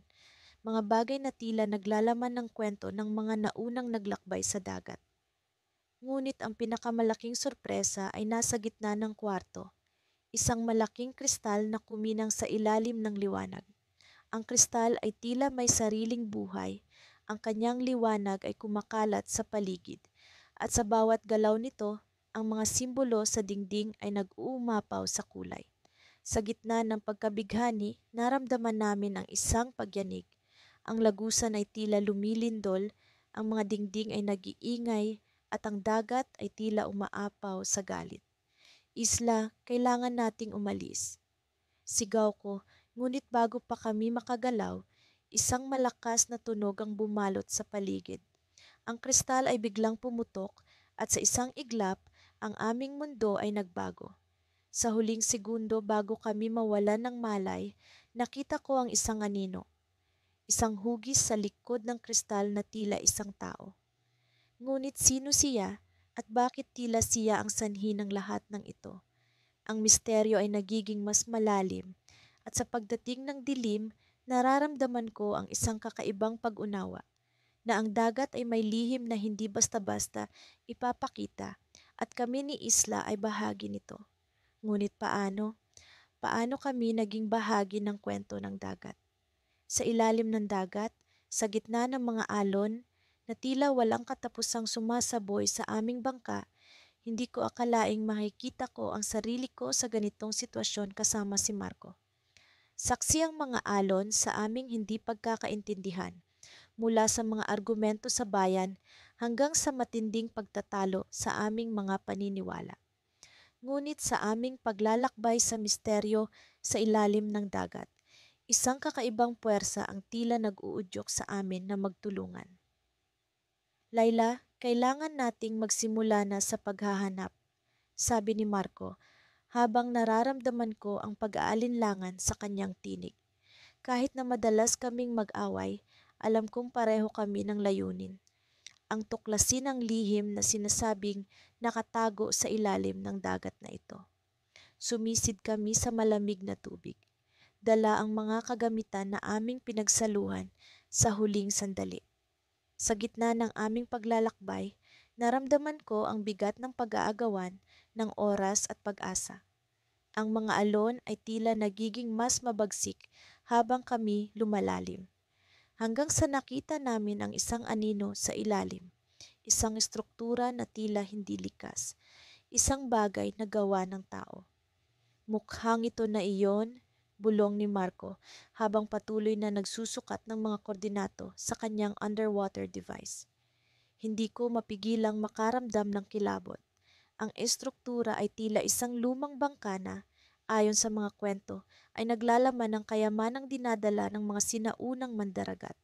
mga bagay na tila naglalaman ng kwento ng mga naunang naglakbay sa dagat. Ngunit ang pinakamalaking sorpresa ay nasa gitna ng kwarto, isang malaking kristal na kuminang sa ilalim ng liwanag. Ang kristal ay tila may sariling buhay, ang kanyang liwanag ay kumakalat sa paligid, at sa bawat galaw nito, ang mga simbolo sa dingding ay nag-uumapaw sa kulay. Sa gitna ng pagkabighani, naramdaman namin ang isang pagyanig. Ang lagusan ay tila lumilindol, ang mga dingding ay nag-iingay, at ang dagat ay tila umaapaw sa galit. Isla, kailangan nating umalis. Sigaw ko, ngunit bago pa kami makagalaw, isang malakas na tunog ang bumalot sa paligid. Ang kristal ay biglang pumutok at sa isang iglap, ang aming mundo ay nagbago. Sa huling segundo bago kami mawalan ng malay, nakita ko ang isang anino. Isang hugis sa likod ng kristal na tila isang tao. Ngunit sino siya at bakit tila siya ang sanhi ng lahat ng ito? Ang misteryo ay nagiging mas malalim at sa pagdating ng dilim, nararamdaman ko ang isang kakaibang pag-unawa na ang dagat ay may lihim na hindi basta-basta ipapakita at kami ni Isla ay bahagi nito. Ngunit paano? Paano kami naging bahagi ng kwento ng dagat? Sa ilalim ng dagat, sa gitna ng mga alon, na tila walang katapusang sumasaboy sa aming bangka, hindi ko akalaing makikita ko ang sarili ko sa ganitong sitwasyon kasama si Marco. Saksi ang mga alon sa aming hindi pagkakaintindihan, mula sa mga argumento sa bayan hanggang sa matinding pagtatalo sa aming mga paniniwala. Ngunit sa aming paglalakbay sa misteryo sa ilalim ng dagat, isang kakaibang puwersa ang tila nag-uudyok sa amin na magtulungan. Layla, kailangan nating magsimula na sa paghahanap, sabi ni Marco habang nararamdaman ko ang pag-aalinlangan sa kanyang tinig. Kahit na madalas kaming mag-away, alam kong pareho kami ng layunin. Ang tuklasin ang lihim na sinasabing nakatago sa ilalim ng dagat na ito. Sumisid kami sa malamig na tubig. Dala ang mga kagamitan na aming pinagsaluhan sa huling sandali. Sa gitna ng aming paglalakbay, naramdaman ko ang bigat ng pag-aagawan ng oras at pag-asa. Ang mga alon ay tila nagiging mas mabagsik habang kami lumalalim. Hanggang sa nakita namin ang isang anino sa ilalim, isang estruktura na tila hindi likas, isang bagay na gawa ng tao. Mukhang ito na iyon, bulong ni Marco habang patuloy na nagsusukat ng mga koordinato sa kanyang underwater device. Hindi ko mapigilang makaramdam ng kilabot. Ang estruktura ay tila isang lumang bangka na, ayon sa mga kwento, ay naglalaman ng kayamanang dinadala ng mga sinaunang mandaragat.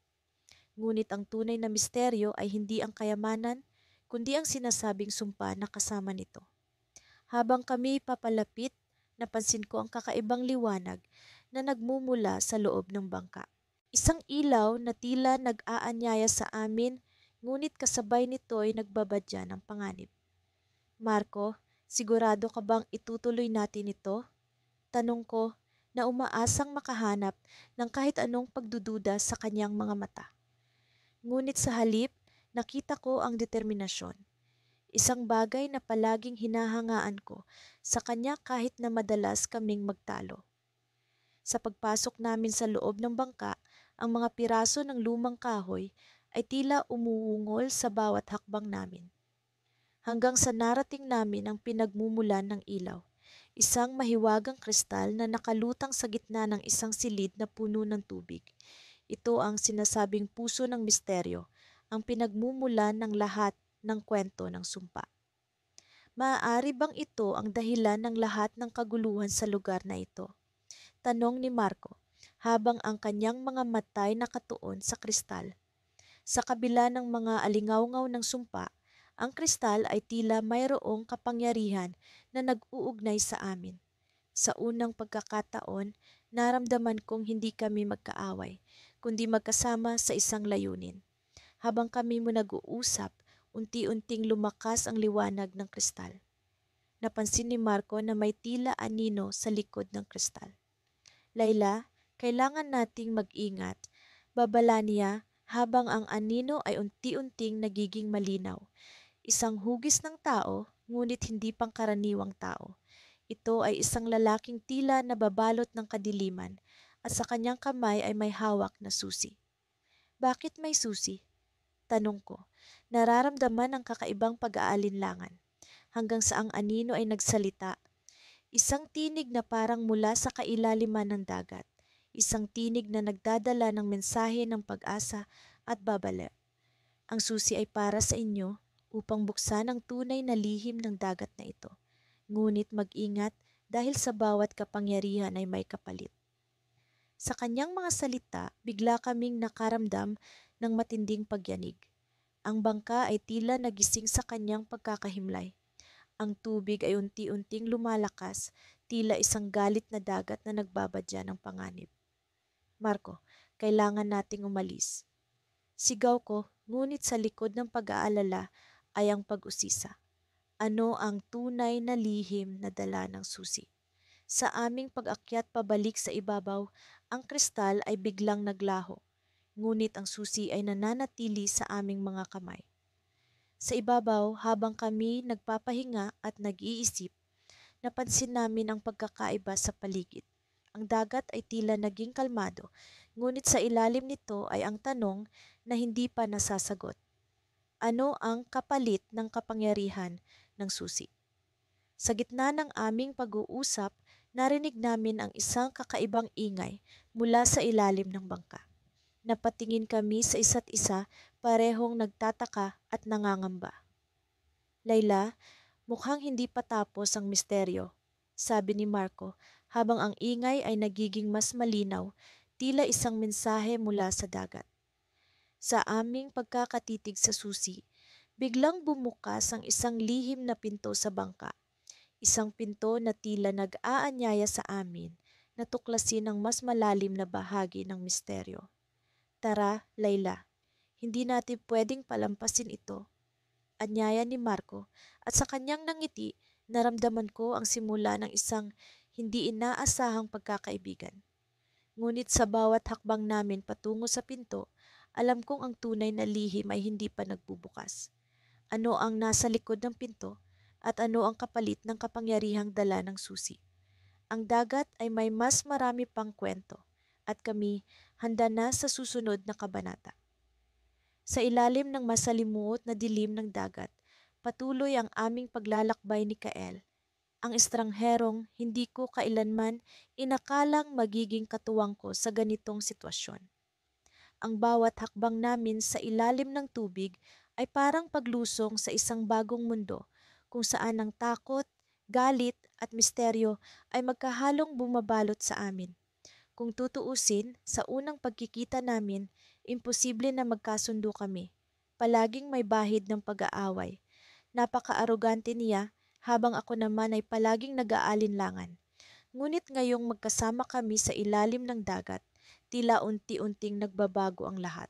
Ngunit ang tunay na misteryo ay hindi ang kayamanan, kundi ang sinasabing sumpa na kasama nito. Habang kami papalapit, napansin ko ang kakaibang liwanag na nagmumula sa loob ng bangka. Isang ilaw na tila nag-aanyaya sa amin, ngunit kasabay nito ay nagbabadya ng panganib. Marco, sigurado ka bang itutuloy natin ito? Tanong ko na umaasang makahanap ng kahit anong pagdududa sa kanyang mga mata. Ngunit sa halip, nakita ko ang determinasyon. Isang bagay na palaging hinahangaan ko sa kanya kahit na madalas kaming magtalo. Sa pagpasok namin sa loob ng bangka, ang mga piraso ng lumang kahoy ay tila umuungol sa bawat hakbang namin. Hanggang sa narating namin ang pinagmumulan ng ilaw, isang mahiwagang kristal na nakalutang sa gitna ng isang silid na puno ng tubig. Ito ang sinasabing puso ng misteryo, ang pinagmumulan ng lahat ng kwento ng sumpa. Maaari bang ito ang dahilan ng lahat ng kaguluhan sa lugar na ito? Tanong ni Marco, habang ang kanyang mga matay nakatuon sa kristal. Sa kabila ng mga alingawngaw ng sumpa, ang kristal ay tila mayroong kapangyarihan na nag-uugnay sa amin. Sa unang pagkakataon, naramdaman kong hindi kami magkaaway, kundi magkasama sa isang layunin. Habang kami mo nag-uusap, unti-unting lumakas ang liwanag ng kristal. Napansin ni Marco na may tila anino sa likod ng kristal. Layla, kailangan nating mag-ingat. Babala niya habang ang anino ay unti-unting nagiging malinaw. Isang hugis ng tao, ngunit hindi pangkaraniwang tao. Ito ay isang lalaking tila nababalot ng kadiliman at sa kanyang kamay ay may hawak na susi. Bakit may susi? Tanong ko. Nararamdaman ang kakaibang pag-aalinlangan. Hanggang sa ang anino ay nagsalita. Isang tinig na parang mula sa kailaliman ng dagat. Isang tinig na nagdadala ng mensahe ng pag-asa at babala. Ang susi ay para sa inyo upang buksan ang tunay na lihim ng dagat na ito. Ngunit mag-ingat dahil sa bawat kapangyarihan ay may kapalit. Sa kanyang mga salita, bigla kaming nakaramdam ng matinding pagyanig. Ang bangka ay tila nagising sa kanyang pagkakahimlay. Ang tubig ay unti-unting lumalakas, tila isang galit na dagat na nagbabadya ng panganib. Marco, kailangan nating umalis. Sigaw ko Ngunit sa likod ng pag-aalala ay ang pag-usisa. Ano ang tunay na lihim na dala ng susi? Sa aming pag-akyat pabalik sa ibabaw, ang kristal ay biglang naglaho, ngunit ang susi ay nananatili sa aming mga kamay. Sa ibabaw, habang kami nagpapahinga at nag-iisip, napansin namin ang pagkakaiba sa paligid. Ang dagat ay tila naging kalmado, ngunit sa ilalim nito ay ang tanong na hindi pa nasasagot. Ano ang kapalit ng kapangyarihan ng susi? Sa gitna ng aming pag-uusap, narinig namin ang isang kakaibang ingay mula sa ilalim ng bangka. Napatingin kami sa isa't isa, parehong nagtataka at nangangamba. Layla, mukhang hindi pa tapos ang misteryo, sabi ni Marco habang ang ingay ay nagiging mas malinaw, tila isang mensahe mula sa dagat. Sa aming pagkakatitig sa susi, biglang bumukas ang isang lihim na pinto sa bangka. Isang pinto na tila nag-aanyaya sa amin na tuklasin ang mas malalim na bahagi ng misteryo. Tara, Layla, hindi natin pwedeng palampasin ito. Anyaya ni Marco at sa kanyang nangiti, naramdaman ko ang simula ng isang hindi inaasahang pagkakaibigan. Ngunit sa bawat hakbang namin patungo sa pinto, alam kong ang tunay na lihim ay hindi pa nagbubukas. Ano ang nasa likod ng pinto at ano ang kapalit ng kapangyarihang dala ng susi. Ang dagat ay may mas marami pang kwento at kami handa na sa susunod na kabanata. Sa ilalim ng masalimuot na dilim ng dagat, patuloy ang aming paglalakbay ni Kael, ang estrangherong hindi ko kailanman inakalang magiging katuwang ko sa ganitong sitwasyon. Ang bawat hakbang namin sa ilalim ng tubig ay parang paglusong sa isang bagong mundo kung saan ang takot, galit at misteryo ay magkahalong bumabalot sa amin. Kung tutuusin, sa unang pagkikita namin, imposible na magkasundo kami. Palaging may bahid ng pag-aaway. Napaka-arogante niya habang ako naman ay palaging nag-aalinlangan. Ngunit ngayong magkasama kami sa ilalim ng dagat, tila unti-unting nagbabago ang lahat.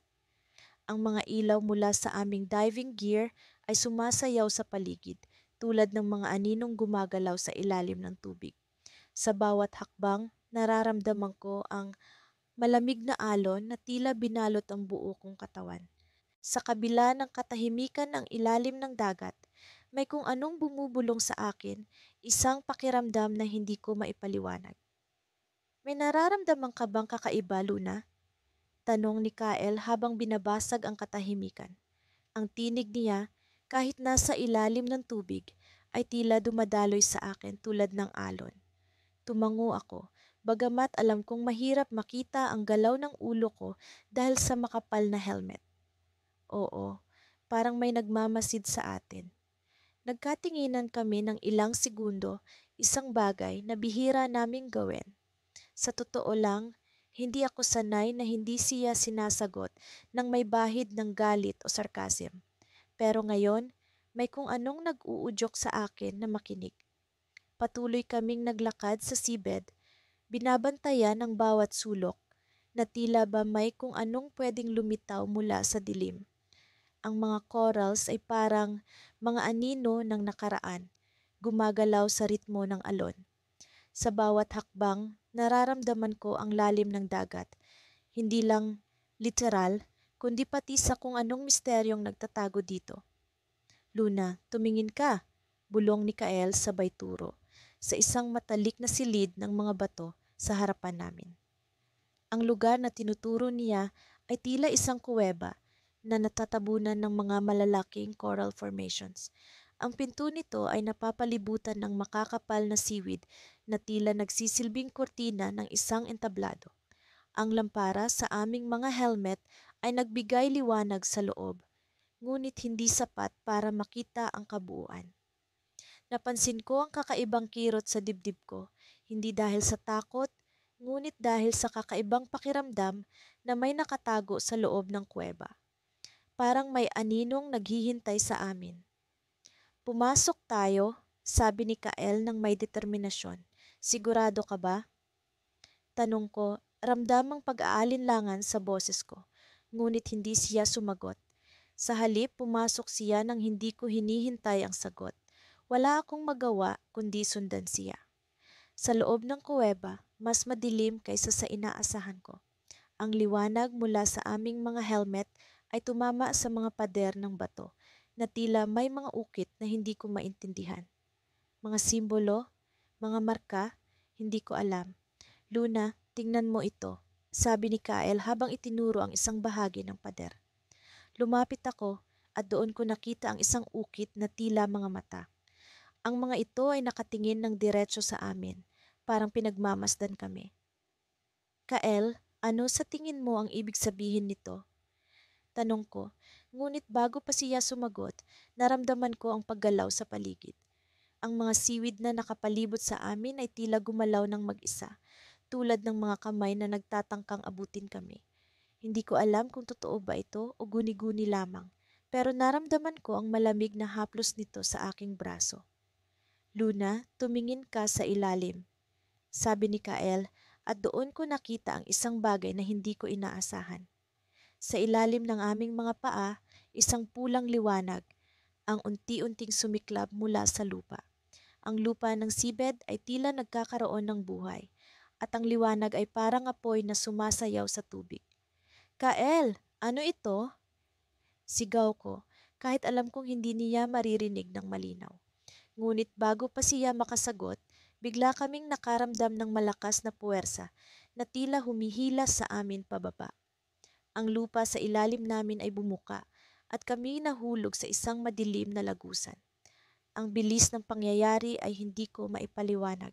Ang mga ilaw mula sa aming diving gear ay sumasayaw sa paligid, tulad ng mga aninong gumagalaw sa ilalim ng tubig. Sa bawat hakbang, nararamdaman ko ang malamig na alon na tila binalot ang buo kong katawan. Sa kabila ng katahimikan ng ilalim ng dagat, may kung anong bumubulong sa akin, isang pakiramdam na hindi ko maipaliwanag. May nararamdaman ka bang kakaiba, Luna? Tanong ni Kael habang binabasag ang katahimikan. Ang tinig niya, kahit nasa ilalim ng tubig, ay tila dumadaloy sa akin tulad ng alon. Tumango ako, bagamat alam kong mahirap makita ang galaw ng ulo ko dahil sa makapal na helmet. Oo, parang may nagmamasid sa atin. Nagkatinginan kami ng ilang segundo, isang bagay na bihira naming gawin. Sa totoo lang, hindi ako sanay na hindi siya sinasagot ng may bahid ng galit o sarcasm. Pero ngayon, may kung anong nag-uudyok sa akin na makinig. Patuloy kaming naglakad sa seabed, binabantayan ang bawat sulok, na tila ba may kung anong pwedeng lumitaw mula sa dilim. Ang mga corals ay parang mga anino ng nakaraan, gumagalaw sa ritmo ng alon. Sa bawat hakbang, nararamdaman ko ang lalim ng dagat, hindi lang literal, kundi pati sa kung anong misteryong nagtatago dito. Luna, tumingin ka, bulong ni Kael sabay turo, sa isang matalik na silid ng mga bato sa harapan namin. Ang lugar na tinuturo niya ay tila isang kuweba na natatabunan ng mga malalaking coral formations. Ang pinto nito ay napapalibutan ng makakapal na seaweed na tila nagsisilbing kortina ng isang entablado. Ang lampara sa aming mga helmet ay nagbigay liwanag sa loob, ngunit hindi sapat para makita ang kabuuan. Napansin ko ang kakaibang kirot sa dibdib ko, hindi dahil sa takot, ngunit dahil sa kakaibang pakiramdam na may nakatago sa loob ng kuweba. Parang may aninong naghihintay sa amin. Pumasok tayo, sabi ni Kael ng may determinasyon. Sigurado ka ba? Tanong ko, ramdamang pag-aalinlangan sa boses ko, ngunit hindi siya sumagot. Sa halip, pumasok siya nang hindi ko hinihintay ang sagot. Wala akong magawa kundi sundan siya. Sa loob ng kuweba, mas madilim kaysa sa inaasahan ko. Ang liwanag mula sa aming mga helmet ay tumama sa mga pader ng bato na tila may mga ukit na hindi ko maintindihan. Mga simbolo, mga marka, hindi ko alam. Luna, tingnan mo ito, sabi ni Kael habang itinuro ang isang bahagi ng pader. Lumapit ako at doon ko nakita ang isang ukit na tila mga mata. Ang mga ito ay nakatingin ng diretso sa amin, parang pinagmamasdan kami. Kael, ano sa tingin mo ang ibig sabihin nito? Tanong ko, ngunit bago pa siya sumagot, naramdaman ko ang paggalaw sa paligid. Ang mga siwid na nakapalibot sa amin ay tila gumalaw ng mag-isa, tulad ng mga kamay na nagtatangkang abutin kami. Hindi ko alam kung totoo ba ito o guni-guni lamang, pero naramdaman ko ang malamig na haplos nito sa aking braso. Luna, tumingin ka sa ilalim, sabi ni Kael, at doon ko nakita ang isang bagay na hindi ko inaasahan. Sa ilalim ng aming mga paa, isang pulang liwanag, ang unti-unting sumiklab mula sa lupa. Ang lupa ng seabed ay tila nagkakaroon ng buhay, at ang liwanag ay parang apoy na sumasayaw sa tubig. Kael, ano ito? Sigaw ko, kahit alam kong hindi niya maririnig ng malinaw. Ngunit bago pa siya makasagot, bigla kaming nakaramdam ng malakas na puwersa na tila humihila sa amin pababa. Ang lupa sa ilalim namin ay bumuka at kami nahulog sa isang madilim na lagusan. Ang bilis ng pangyayari ay hindi ko maipaliwanag.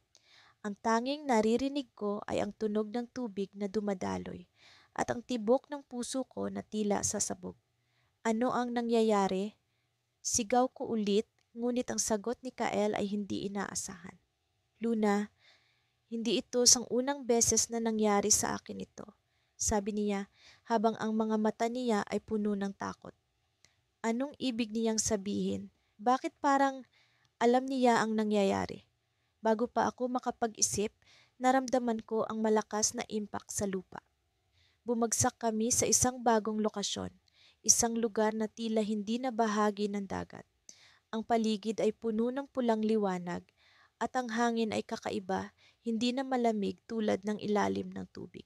Ang tanging naririnig ko ay ang tunog ng tubig na dumadaloy at ang tibok ng puso ko na tila sasabog. Ano ang nangyayari? Sigaw ko ulit, ngunit ang sagot ni Kael ay hindi inaasahan. Luna, hindi ito sang unang beses na nangyari sa akin ito, sabi niya habang ang mga mata niya ay puno ng takot. Anong ibig niyang sabihin? Bakit parang alam niya ang nangyayari? Bago pa ako makapag-isip, naramdaman ko ang malakas na impact sa lupa. Bumagsak kami sa isang bagong lokasyon, isang lugar na tila hindi na bahagi ng dagat. Ang paligid ay puno ng pulang liwanag at ang hangin ay kakaiba, hindi na malamig tulad ng ilalim ng tubig.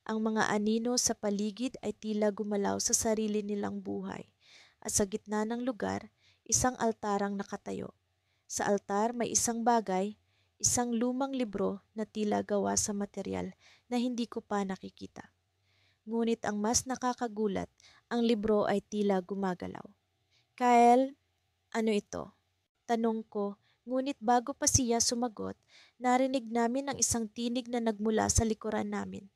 Ang mga anino sa paligid ay tila gumalaw sa sarili nilang buhay at sa gitna ng lugar, isang altarang nakatayo. Sa altar may isang bagay, isang lumang libro na tila gawa sa material na hindi ko pa nakikita. Ngunit ang mas nakakagulat, ang libro ay tila gumagalaw. Kyle, ano ito? Tanong ko, ngunit bago pa siya sumagot, narinig namin ang isang tinig na nagmula sa likuran namin.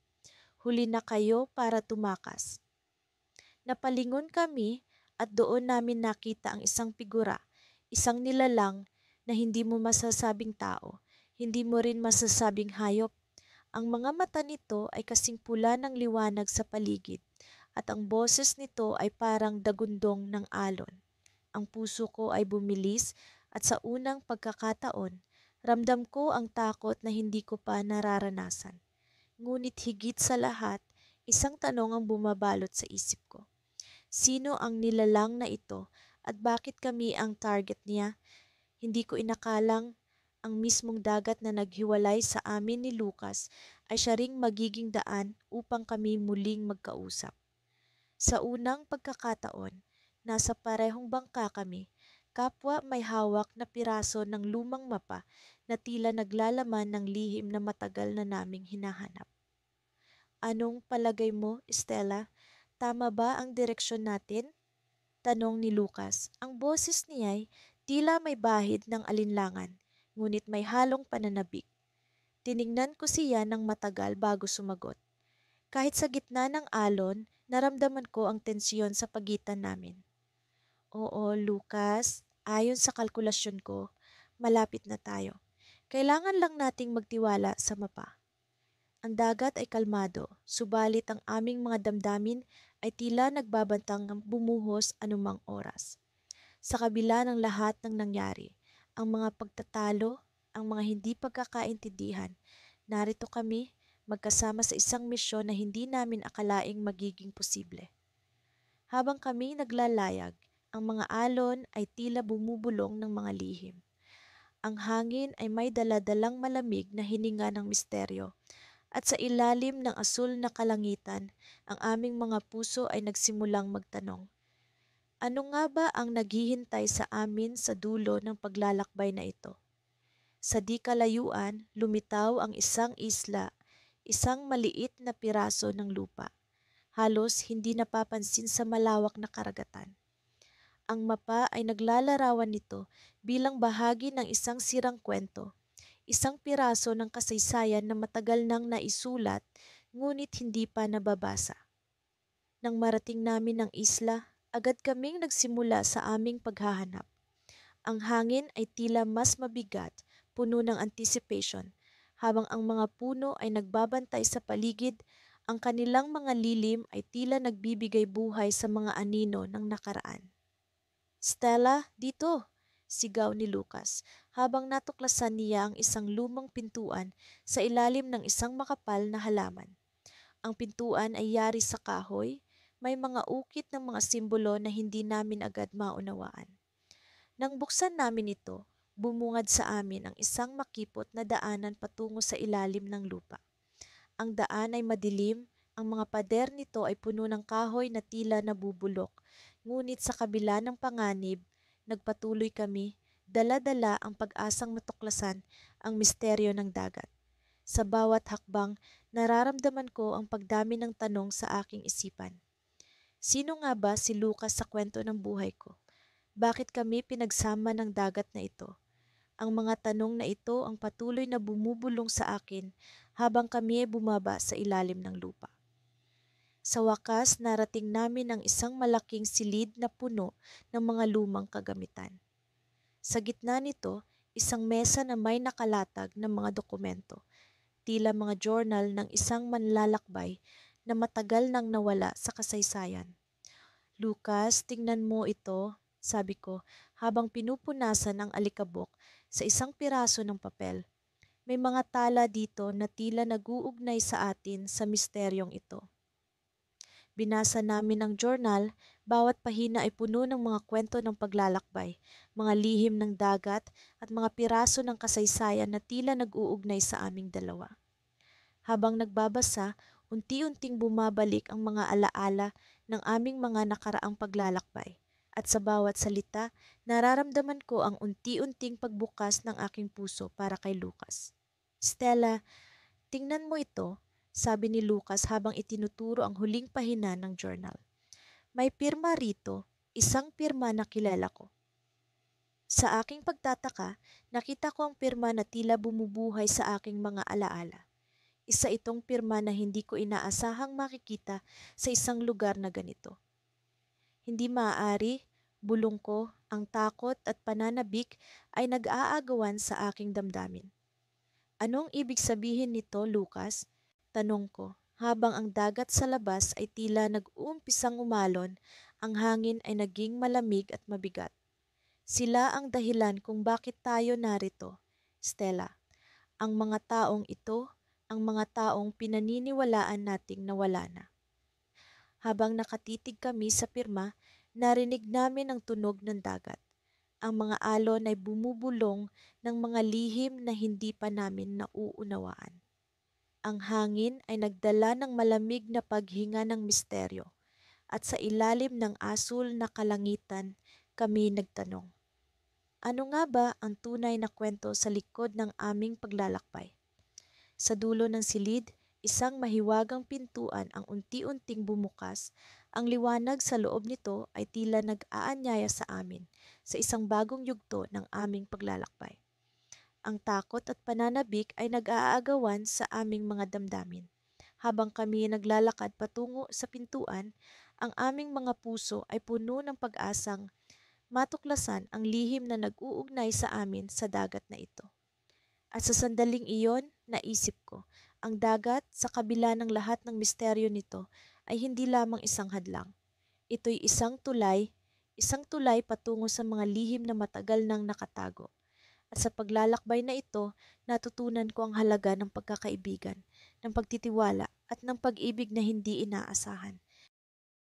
Huli na kayo para tumakas. Napalingon kami at doon namin nakita ang isang figura, isang nilalang na hindi mo masasabing tao, hindi mo rin masasabing hayop. Ang mga mata nito ay kasing pula ng liwanag sa paligid at ang boses nito ay parang dagundong ng alon. Ang puso ko ay bumilis at sa unang pagkakataon, ramdam ko ang takot na hindi ko pa nararanasan. Ngunit higit sa lahat, isang tanong ang bumabalot sa isip ko. Sino ang nilalang na ito at bakit kami ang target niya? Hindi ko inakalang ang mismong dagat na naghiwalay sa amin ni Lucas ay siya ring magiging daan upang kami muling magkausap. Sa unang pagkakataon, nasa parehong bangka kami, kapwa may hawak na piraso ng lumang mapa na tila naglalaman ng lihim na matagal na naming hinahanap. Anong palagay mo, Stella? Tama ba ang direksyon natin? Tanong ni Lucas. Ang boses niya'y tila may bahid ng alinlangan, ngunit may halong pananabik. Tiningnan ko siya ng matagal bago sumagot. Kahit sa gitna ng alon, naramdaman ko ang tensyon sa pagitan namin. Oo, Lucas, ayon sa kalkulasyon ko, malapit na tayo. Kailangan lang nating magtiwala sa mapa. Ang dagat ay kalmado, subalit ang aming mga damdamin ay tila nagbabantang bumuhos anumang oras. Sa kabila ng lahat ng nangyari, ang mga pagtatalo, ang mga hindi pagkakaintindihan, narito kami magkasama sa isang misyon na hindi namin akalaing magiging posible. Habang kami naglalayag, ang mga alon ay tila bumubulong ng mga lihim. Ang hangin ay may daladalang malamig na hininga ng misteryo. At sa ilalim ng asul na kalangitan, ang aming mga puso ay nagsimulang magtanong. Ano nga ba ang naghihintay sa amin sa dulo ng paglalakbay na ito? Sa di kalayuan, lumitaw ang isang isla, isang maliit na piraso ng lupa, halos hindi napapansin sa malawak na karagatan. Ang mapa ay naglalarawan nito bilang bahagi ng isang sirang kwento, isang piraso ng kasaysayan na matagal nang naisulat ngunit hindi pa nababasa. Nang marating namin ang isla, agad kaming nagsimula sa aming paghahanap. Ang hangin ay tila mas mabigat, puno ng anticipation, habang ang mga puno ay nagbabantay sa paligid, ang kanilang mga lilim ay tila nagbibigay buhay sa mga anino ng nakaraan. Stella, dito! Sigaw ni Lucas habang natuklasan niya ang isang lumang pintuan sa ilalim ng isang makapal na halaman. Ang pintuan ay yari sa kahoy, may mga ukit ng mga simbolo na hindi namin agad maunawaan. Nang buksan namin ito, bumungad sa amin ang isang makipot na daanan patungo sa ilalim ng lupa. Ang daan ay madilim, ang mga pader nito ay puno ng kahoy na tila nabubulok. Ngunit sa kabila ng panganib, nagpatuloy kami, dala-dala ang pag-asang matuklasan ang misteryo ng dagat. Sa bawat hakbang, nararamdaman ko ang pagdami ng tanong sa aking isipan. Sino nga ba si Lucas sa kwento ng buhay ko? Bakit kami pinagsama ng dagat na ito? Ang mga tanong na ito ang patuloy na bumubulong sa akin habang kami ay bumaba sa ilalim ng lupa. Sa wakas, narating namin ang isang malaking silid na puno ng mga lumang kagamitan. Sa gitna nito, isang mesa na may nakalatag ng mga dokumento, tila mga journal ng isang manlalakbay na matagal nang nawala sa kasaysayan. Lucas, tingnan mo ito, sabi ko habang pinupunasan ang alikabok sa isang piraso ng papel. May mga tala dito na tila nag-uugnay sa atin sa misteryong ito. Binasa namin ang journal, bawat pahina ay puno ng mga kwento ng paglalakbay, mga lihim ng dagat at mga piraso ng kasaysayan na tila nag-uugnay sa aming dalawa. Habang nagbabasa, unti-unting bumabalik ang mga alaala ng aming mga nakaraang paglalakbay. At sa bawat salita, nararamdaman ko ang unti-unting pagbukas ng aking puso para kay Lucas. Stella, tingnan mo ito, sabi ni Lucas habang itinuturo ang huling pahina ng journal. May pirma rito, isang pirma na kilala ko. Sa aking pagtataka, nakita ko ang pirma na tila bumubuhay sa aking mga alaala. Isa itong pirma na hindi ko inaasahang makikita sa isang lugar na ganito. Hindi maaari, bulong ko, ang takot at pananabik ay nag-aagawan sa aking damdamin. Anong ibig sabihin nito, Lucas? Tanong ko, habang ang dagat sa labas ay tila nag-uumpisang umalon, ang hangin ay naging malamig at mabigat. Sila ang dahilan kung bakit tayo narito, Stella. Ang mga taong ito, ang mga taong pinaniniwalaan nating nawala na. Habang nakatitig kami sa pirma, narinig namin ang tunog ng dagat. Ang mga alon ay bumubulong ng mga lihim na hindi pa namin nauunawaan. Ang hangin ay nagdala ng malamig na paghinga ng misteryo at sa ilalim ng asul na kalangitan kami nagtanong. Ano nga ba ang tunay na kwento sa likod ng aming paglalakbay? Sa dulo ng silid, isang mahiwagang pintuan ang unti-unting bumukas. Ang liwanag sa loob nito ay tila nag-aanyaya sa amin sa isang bagong yugto ng aming paglalakbay. Ang takot at pananabik ay nag-aagawan sa aming mga damdamin. Habang kami naglalakad patungo sa pintuan, ang aming mga puso ay puno ng pag-asang matuklasan ang lihim na nag-uugnay sa amin sa dagat na ito. At sa sandaling iyon, naisip ko, ang dagat sa kabila ng lahat ng misteryo nito ay hindi lamang isang hadlang. Ito'y isang tulay patungo sa mga lihim na matagal nang nakatago. At sa paglalakbay na ito, natutunan ko ang halaga ng pagkakaibigan, ng pagtitiwala at ng pag-ibig na hindi inaasahan.